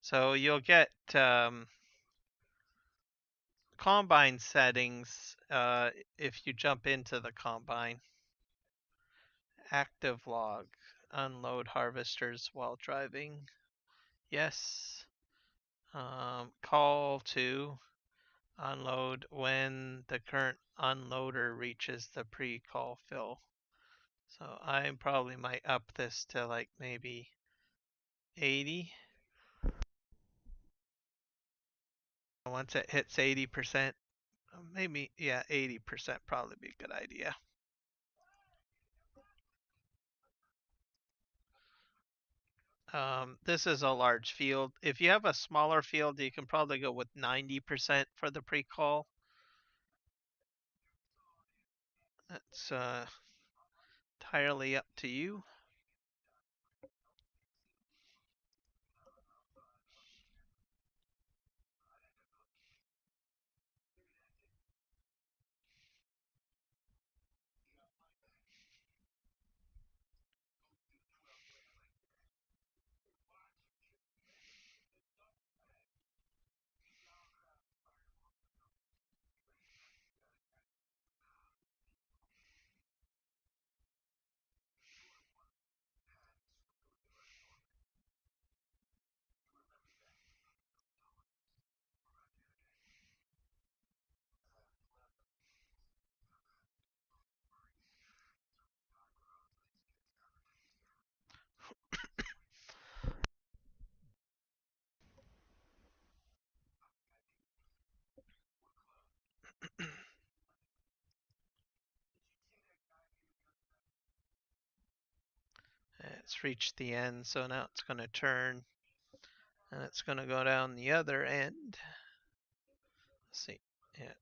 [SPEAKER 1] So you'll get combine settings if you jump into the combine. Active log, unload harvesters while driving. Yes. Call to unload when the current unloader reaches the pre-call fill. So I probably might up this to like maybe 80. Once it hits 80%, maybe, yeah, 80% probably be a good idea. This is a large field. If you have a smaller field, you can probably go with 90% for the pre-call. That's entirely up to you. It's reached the end, so now it's going to turn. And it's going to go down the other end. Let's see. Yeah.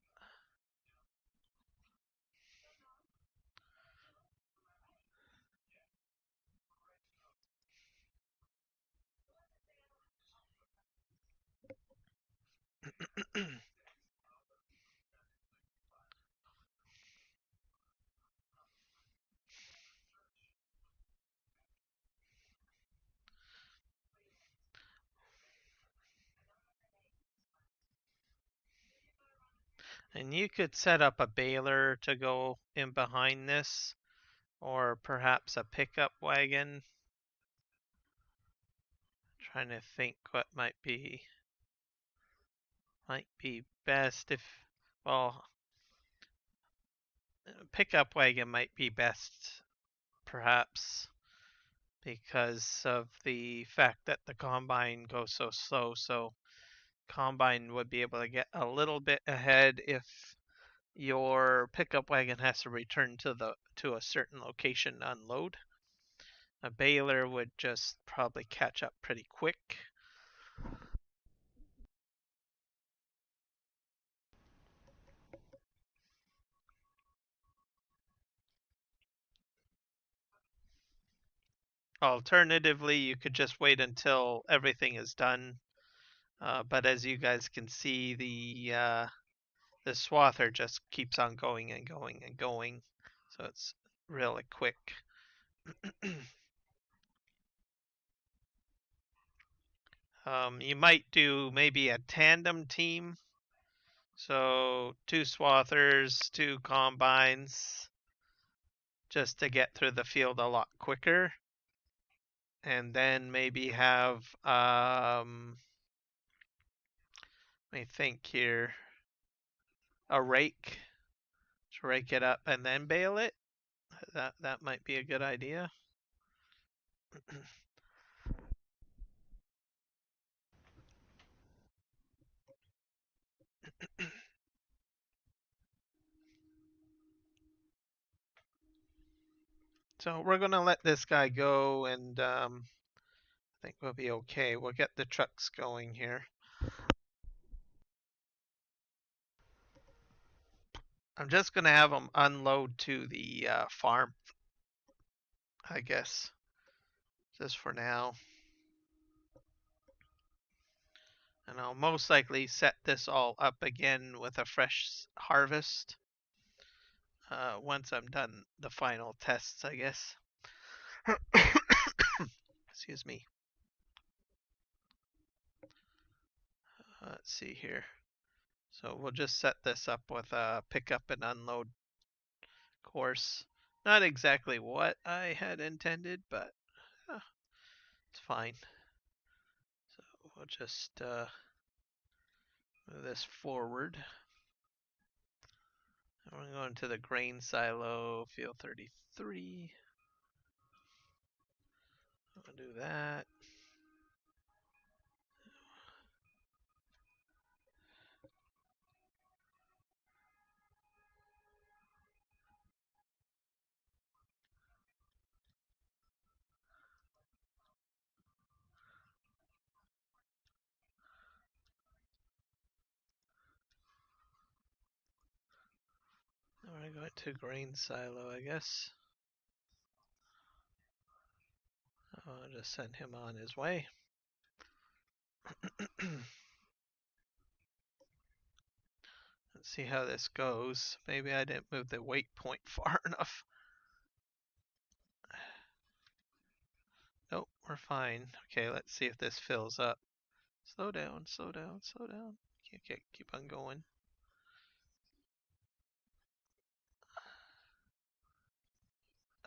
[SPEAKER 1] And you could set up a baler to go in behind this, or perhaps a pickup wagon. Trying to think what might be best if, well, pickup wagon might be best perhaps because of the fact that the combine goes so slow. So combine would be able to get a little bit ahead if your pickup wagon has to return to a certain location to unload. A baler would just probably catch up pretty quick. Alternatively, you could just wait until everything is done. But as you guys can see, the swather just keeps on going and going and going, so it's really quick. You might do maybe a tandem team, so 2 swathers, 2 combines, just to get through the field a lot quicker, and then maybe have let me think here, a rake to rake it up and then bale it. That might be a good idea. So we're gonna let this guy go, and I think we'll be okay. We'll get the trucks going here. I'm just gonna have them unload to the farm, I guess, just for now. And I'll most likely set this all up again with a fresh harvest once I'm done the final tests, I guess. Excuse me. Let's see here. So we'll just set this up with a pickup and unload course. Not exactly what I had intended, but it's fine. So we'll just move this forward. I'm going to go into the grain silo, field 33. I'll do that. We're going to go into grain silo, I guess. I'll just send him on his way. Let's see how this goes. Maybe I didn't move the weight point far enough. Nope, we're fine. Okay, let's see if this fills up. Slow down, slow down, slow down. Okay, keep on going.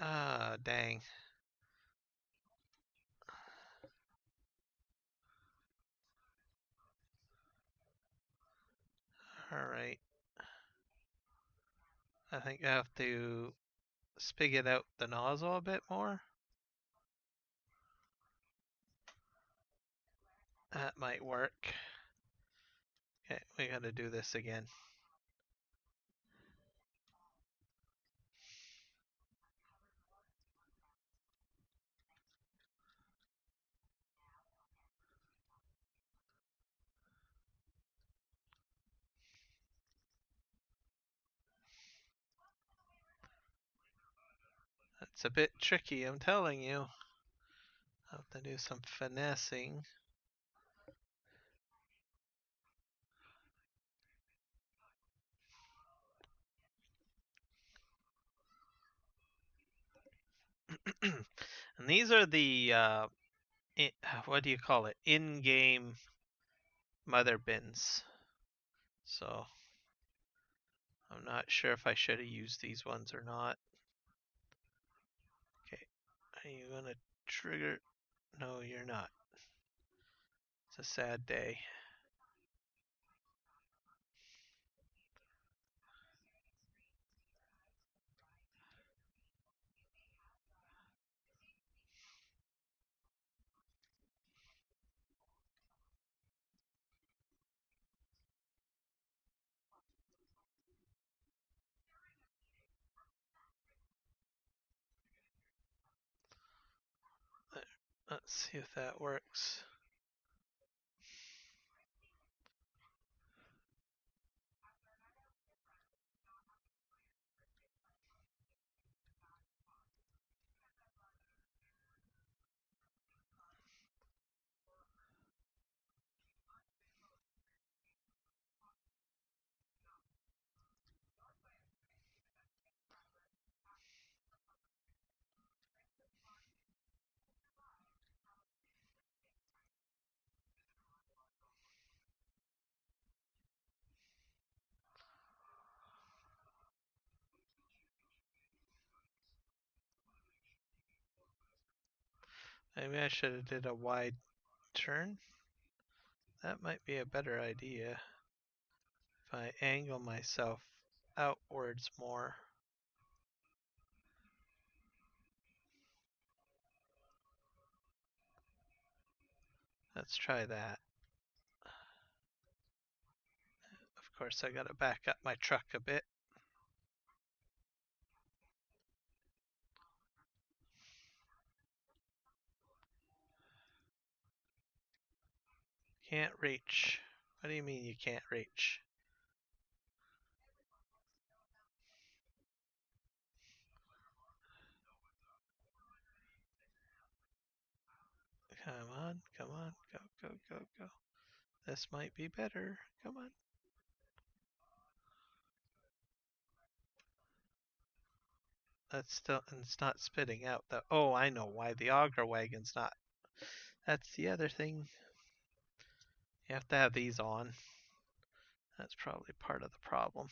[SPEAKER 1] Ah, dang. Alright. I think I have to spigot out the nozzle a bit more. That might work. Okay, we gotta do this again. It's a bit tricky, I'm telling you. I'll have to do some finessing. And these are the what do you call it? In-game mother bins. So I'm not sure if I should have used these ones or not. Okay, are you gonna trigger? No, you're not. It's a sad day. Let's see if that works. Maybe I should have did a wide turn. That might be a better idea. If I angle myself outwards more. Let's try that. Of course, I gotta back up my truck a bit. Can't reach. What do you mean you can't reach? Come on, come on, go, go, go, go. This might be better. Come on. That's still, and it's not spitting out the, oh, I know why the auger wagon's not. That's the other thing. You have to have these on. That's probably part of the problem.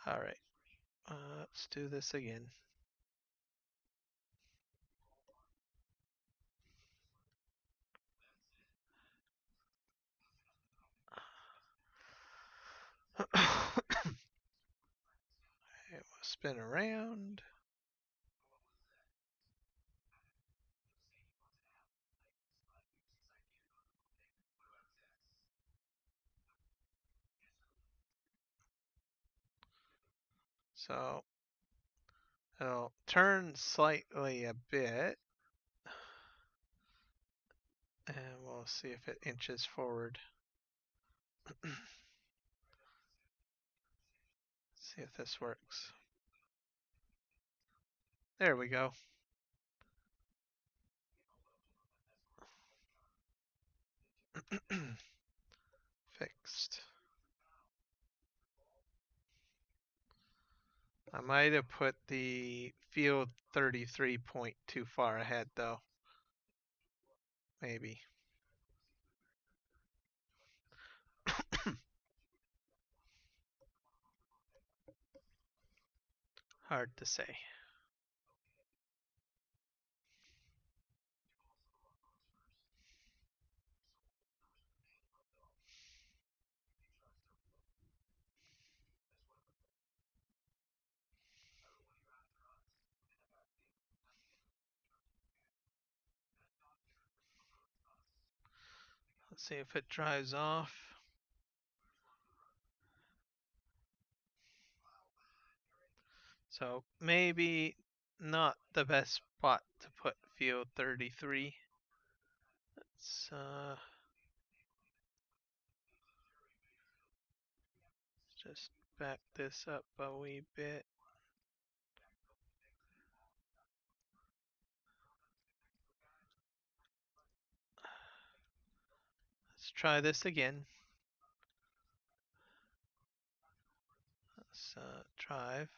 [SPEAKER 1] All right, let's do this again. It will spin around. So it'll turn slightly a bit. And we'll see if it inches forward. See if this works. There we go. Fixed. I might have put the field 33 point too far ahead though. Maybe. Hard to say. Let's see if it drives off. So maybe not the best spot to put field 33. Let's just back this up a wee bit. Let's try this again. Let's drive.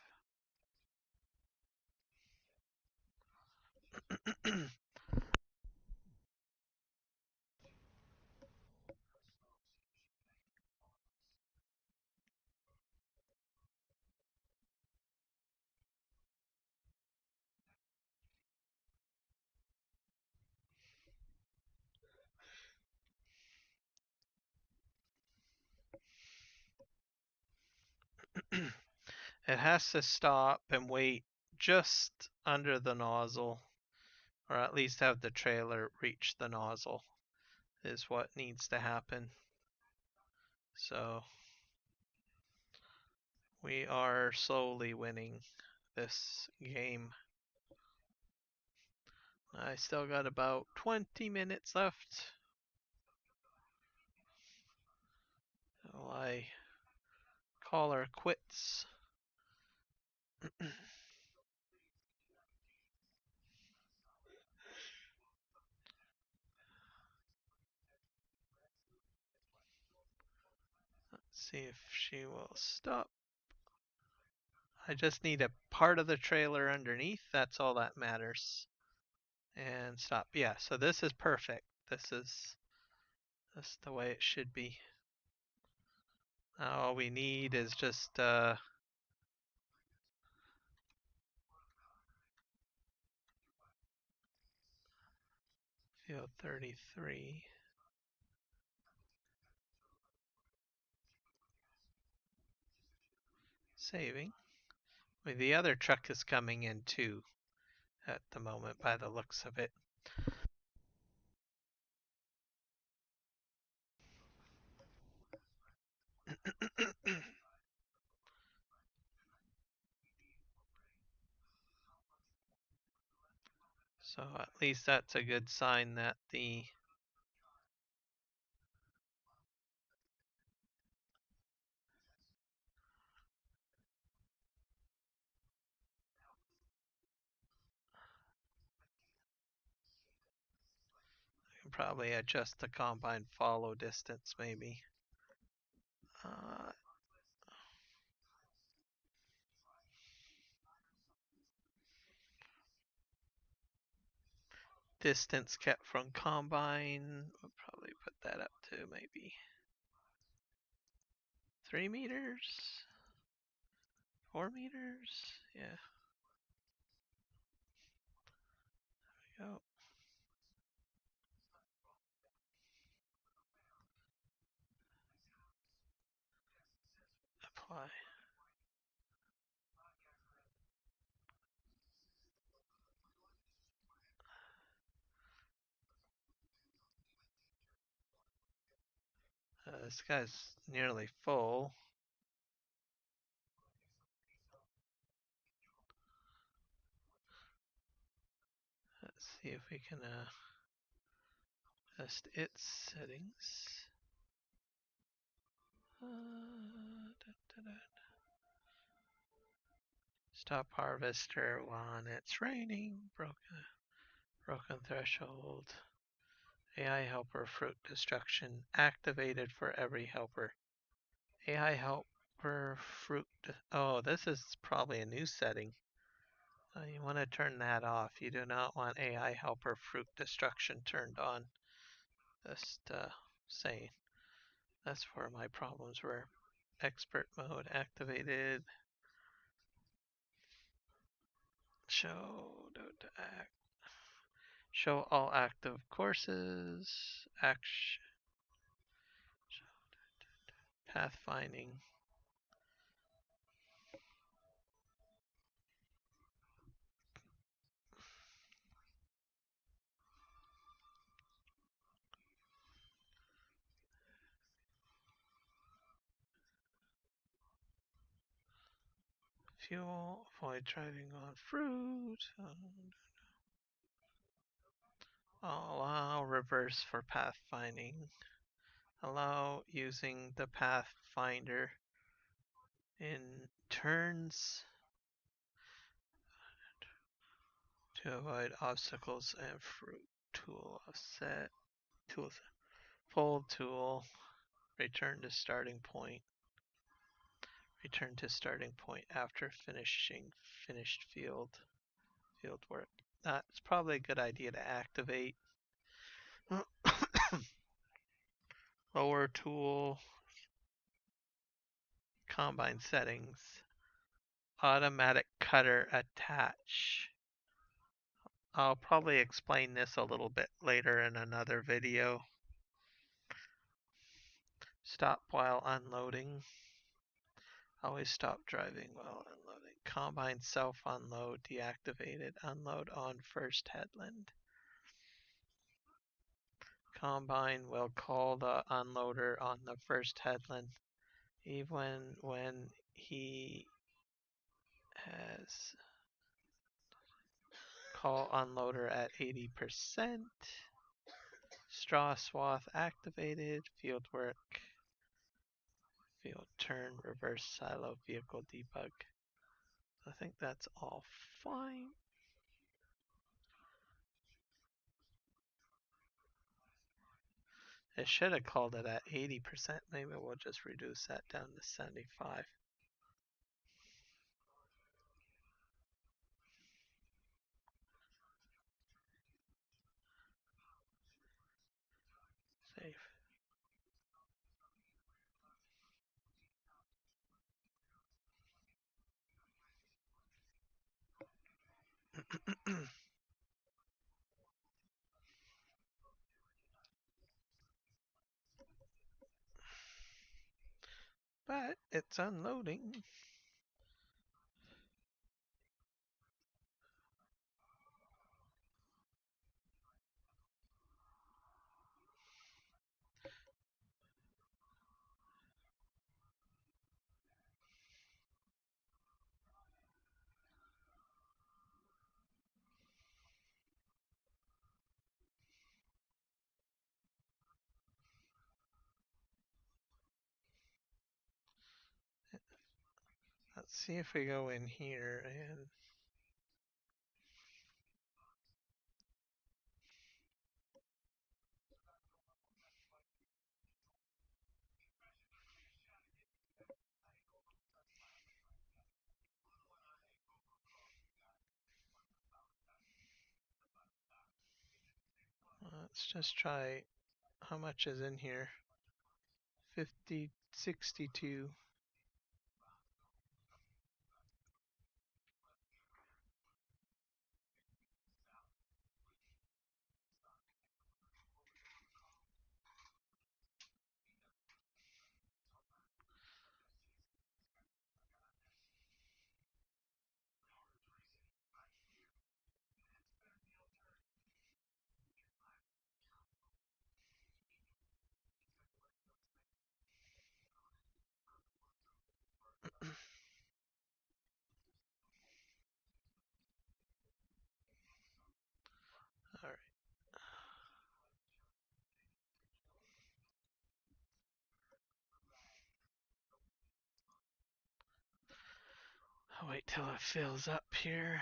[SPEAKER 1] It has to stop and wait just under the nozzle, or at least have the trailer reach the nozzle, is what needs to happen. So we are slowly winning this game. I still got about 20 minutes left. So I call her quits. See if she will stop. I just need a part of the trailer underneath. That's all that matters. And stop. Yeah, so this is perfect. This is the way it should be. Now all we need is just field 33. Saving. I mean, the other truck is coming in too at the moment by the looks of it. So at least that's a good sign that the probably adjust the combine follow distance maybe. Distance kept from combine. We'll probably put that up to maybe 3 meters, 4 meters. Yeah. There we go. Apply. This guy's nearly full. Let's see if we can test its settings. Stop harvester when it's raining. Broken threshold. AI helper fruit destruction activated for every helper. AI helper fruit. Oh, this is probably a new setting. You want to turn that off. You do not want AI helper fruit destruction turned on. Just saying. That's where my problems were. Expert mode activated. Show all active courses. Action. Pathfinding. Fuel. Avoid driving on fruit. Allow reverse for pathfinding. Allow using the pathfinder in turns to avoid obstacles and fruit. Tool offset. Tool. Fold tool. Return to starting point. Return to starting point after finishing finished field work. That's probably a good idea to activate. Lower tool. Combine settings. Automatic cutter attach. I'll probably explain this a little bit later in another video. Stop while unloading. Always stop driving while unloading. Combine self-unload deactivated. Unload on first headland. Combine will call the unloader on the first headland even when he has call unloader at 80%. Straw swath activated. Field work. Field turn. Reverse silo vehicle debug. I think that's all fine. It should have called it at 80%. Maybe we'll just reduce that down to 75. Save. But it's unloading. Let's see if we go in here and let's just try how much is in here. 50, 62. All right. I'll wait till it fills up here.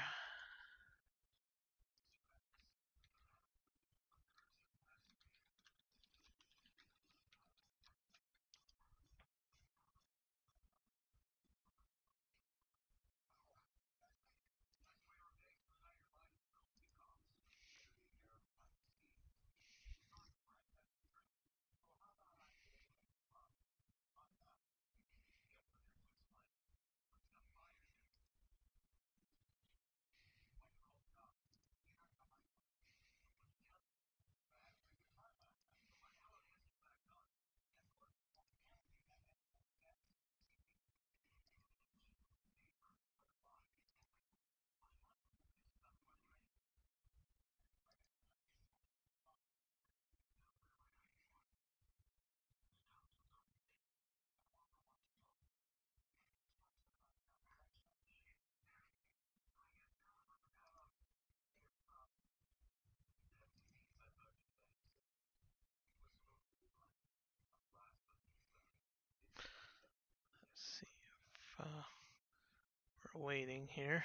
[SPEAKER 1] waiting here.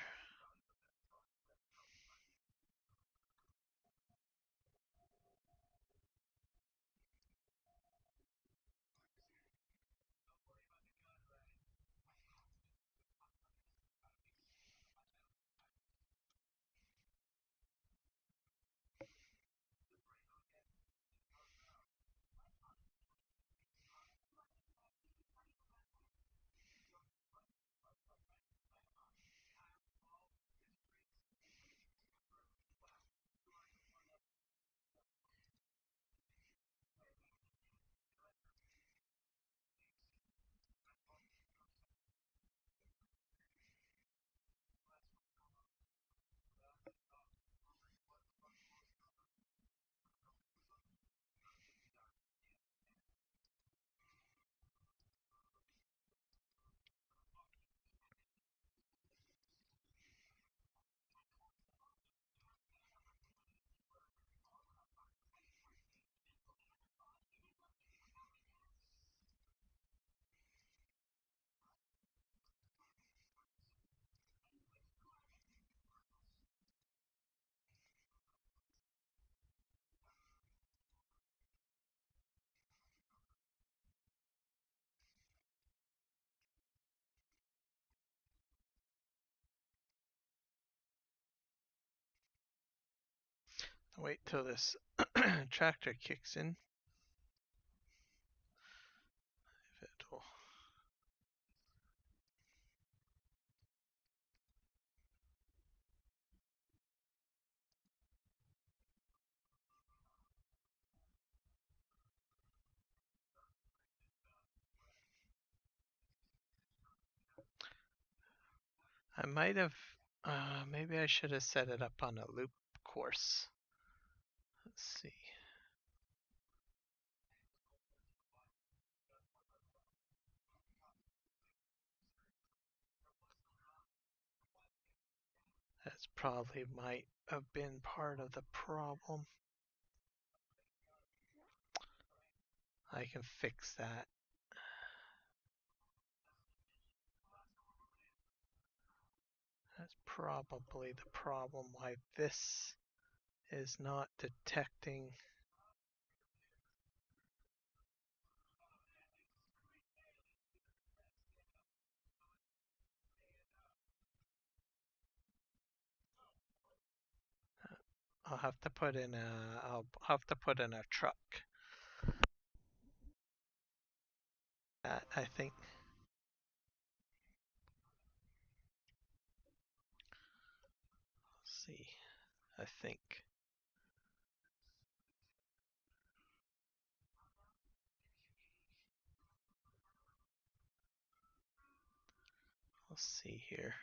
[SPEAKER 1] Wait till this tractor kicks in. If it'll... I might have, maybe I should have set it up on a loop course. Let's see. That's probably might have been part of the problem. I can fix that. That's probably the problem why this is not detecting. I'll have to put in a truck. I think. Let's see. I think. Let's see here.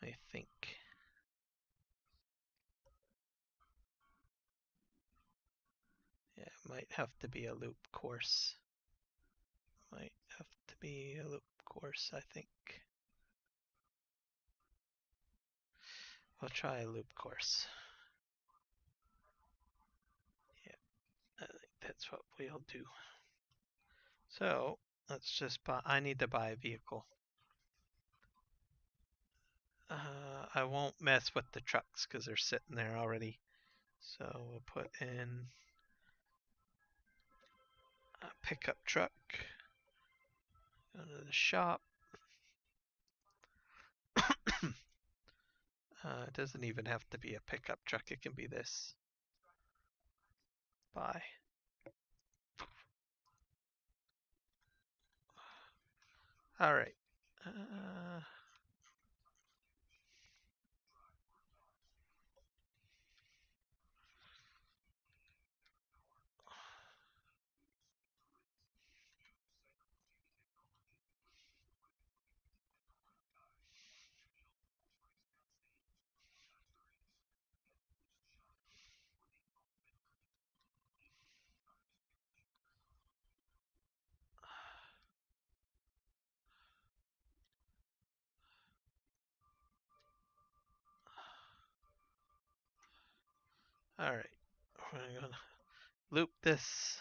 [SPEAKER 1] I think. Yeah, it might have to be a loop course. Might have to be a loop course, I think. We'll try a loop course. Yeah, I think that's what we'll do. So let's just buy. I need to buy a vehicle. I won't mess with the trucks because they're sitting there already. So we'll put in a pickup truck. Go to the shop. It doesn't even have to be a pickup truck. It can be this. Buy. All right. All right. We're gonna loop this.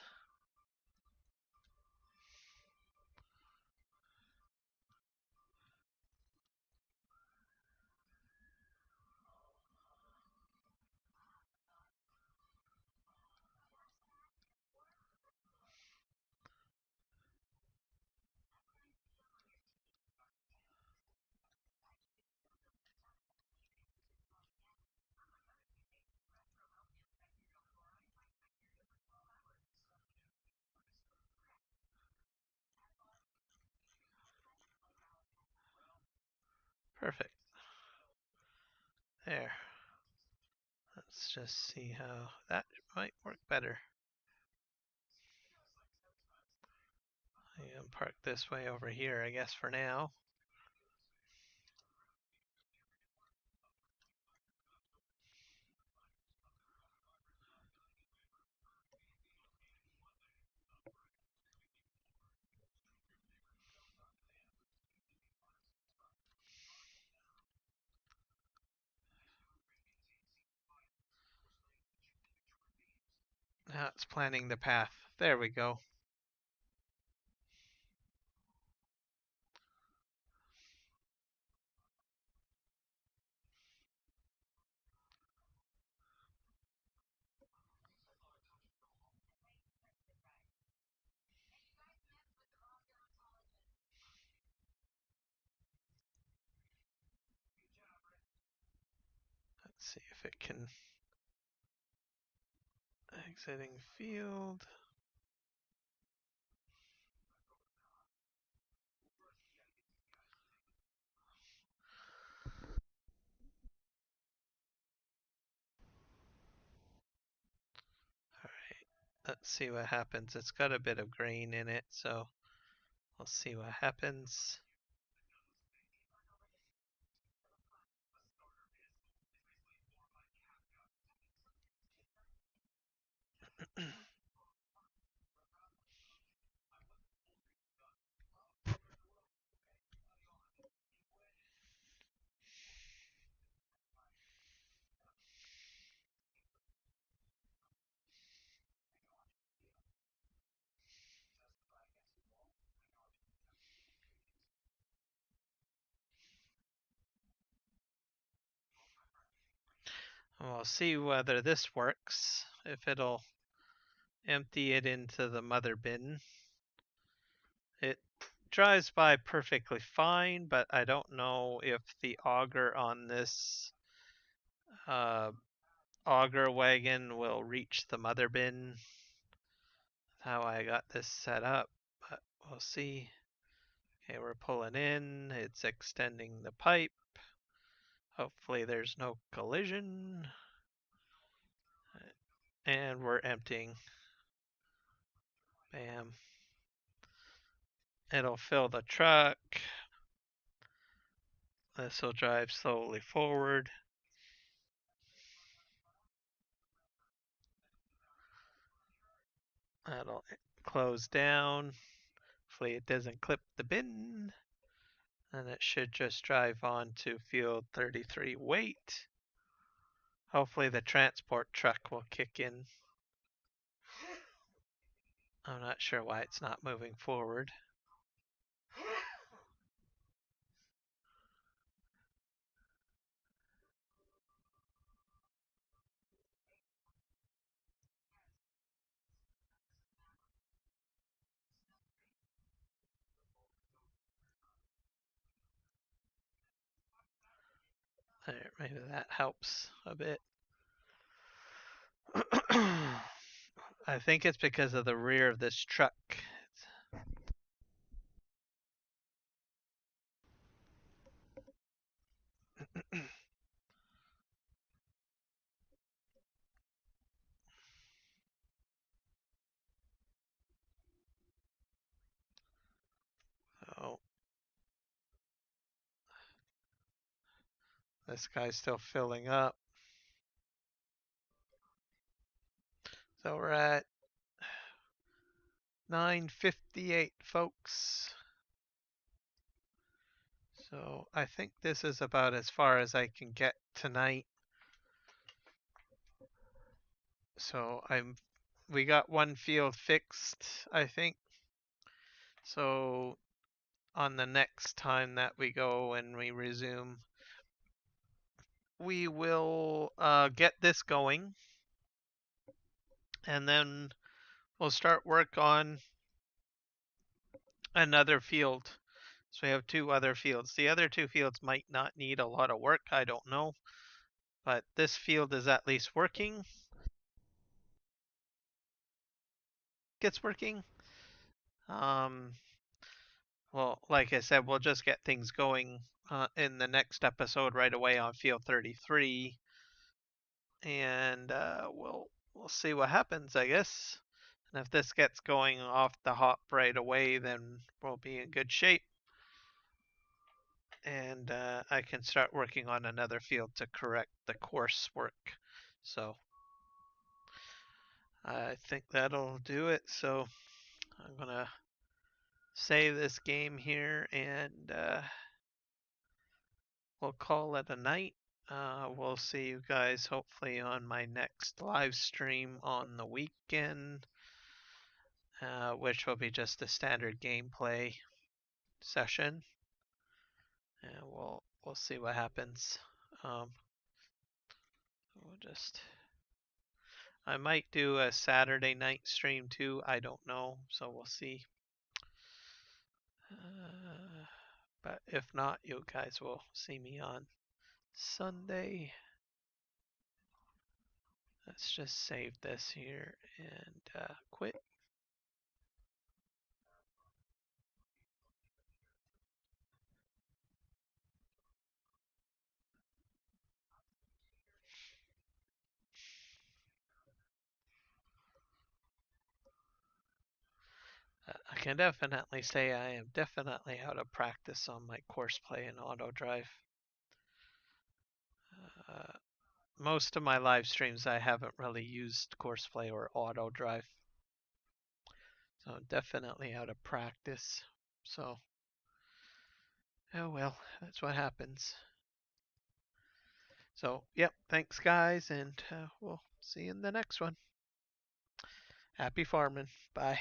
[SPEAKER 1] Perfect. There. Let's just see how that might work better. I can park this way over here, I guess, for now. Now it's planning the path. There we go. Let's see if it can. Exiting field. Alright, let's see what happens. It's got a bit of grain in it, so we'll see what happens. We'll see whether this works, if it'll empty it into the mother bin. It drives by perfectly fine, but I don't know if the auger on this auger wagon will reach the mother bin. How I got this set up, but we'll see. Okay, we're pulling in, it's extending the pipe. Hopefully there's no collision. And we're emptying. Bam. It'll fill the truck. This will drive slowly forward. That'll close down. Hopefully it doesn't clip the bin. And it should just drive on to field 33. Wait. Hopefully the transport truck will kick in. I'm not sure why it's not moving forward. There, maybe that helps a bit. I think it's because of the rear of this truck. So this guy's still filling up. So we're at 9:58, folks. So I think this is about as far as I can get tonight. So we got one field fixed, I think. So on the next time that we go and we resume, we will get this going, and then we'll start work on another field. So we have two other fields. The other two fields might not need a lot of work, I don't know. But this field is at least working. It's working. well, like I said, we'll just get things going in the next episode right away on Field 33, and we'll see what happens, I guess. And if this gets going off the hop right away, then we'll be in good shape. And I can start working on another field to correct the coursework. So I think that'll do it. So I'm gonna save this game here, and we'll call it a night. We'll see you guys hopefully on my next live stream on the weekend, which will be just a standard gameplay session, and we'll see what happens. We'll just I might do a Saturday night stream too. I don't know, so we'll see. But if not, you guys will see me on Sunday. Let's just save this here and quit. I can definitely say I am definitely out of practice on my courseplay and Autodrive. Uh, most of my live streams I haven't really used courseplay or Autodrive, so I'm definitely out of practice. So, oh well, that's what happens. So, yep, thanks guys, and we'll see you in the next one. Happy farming. Bye.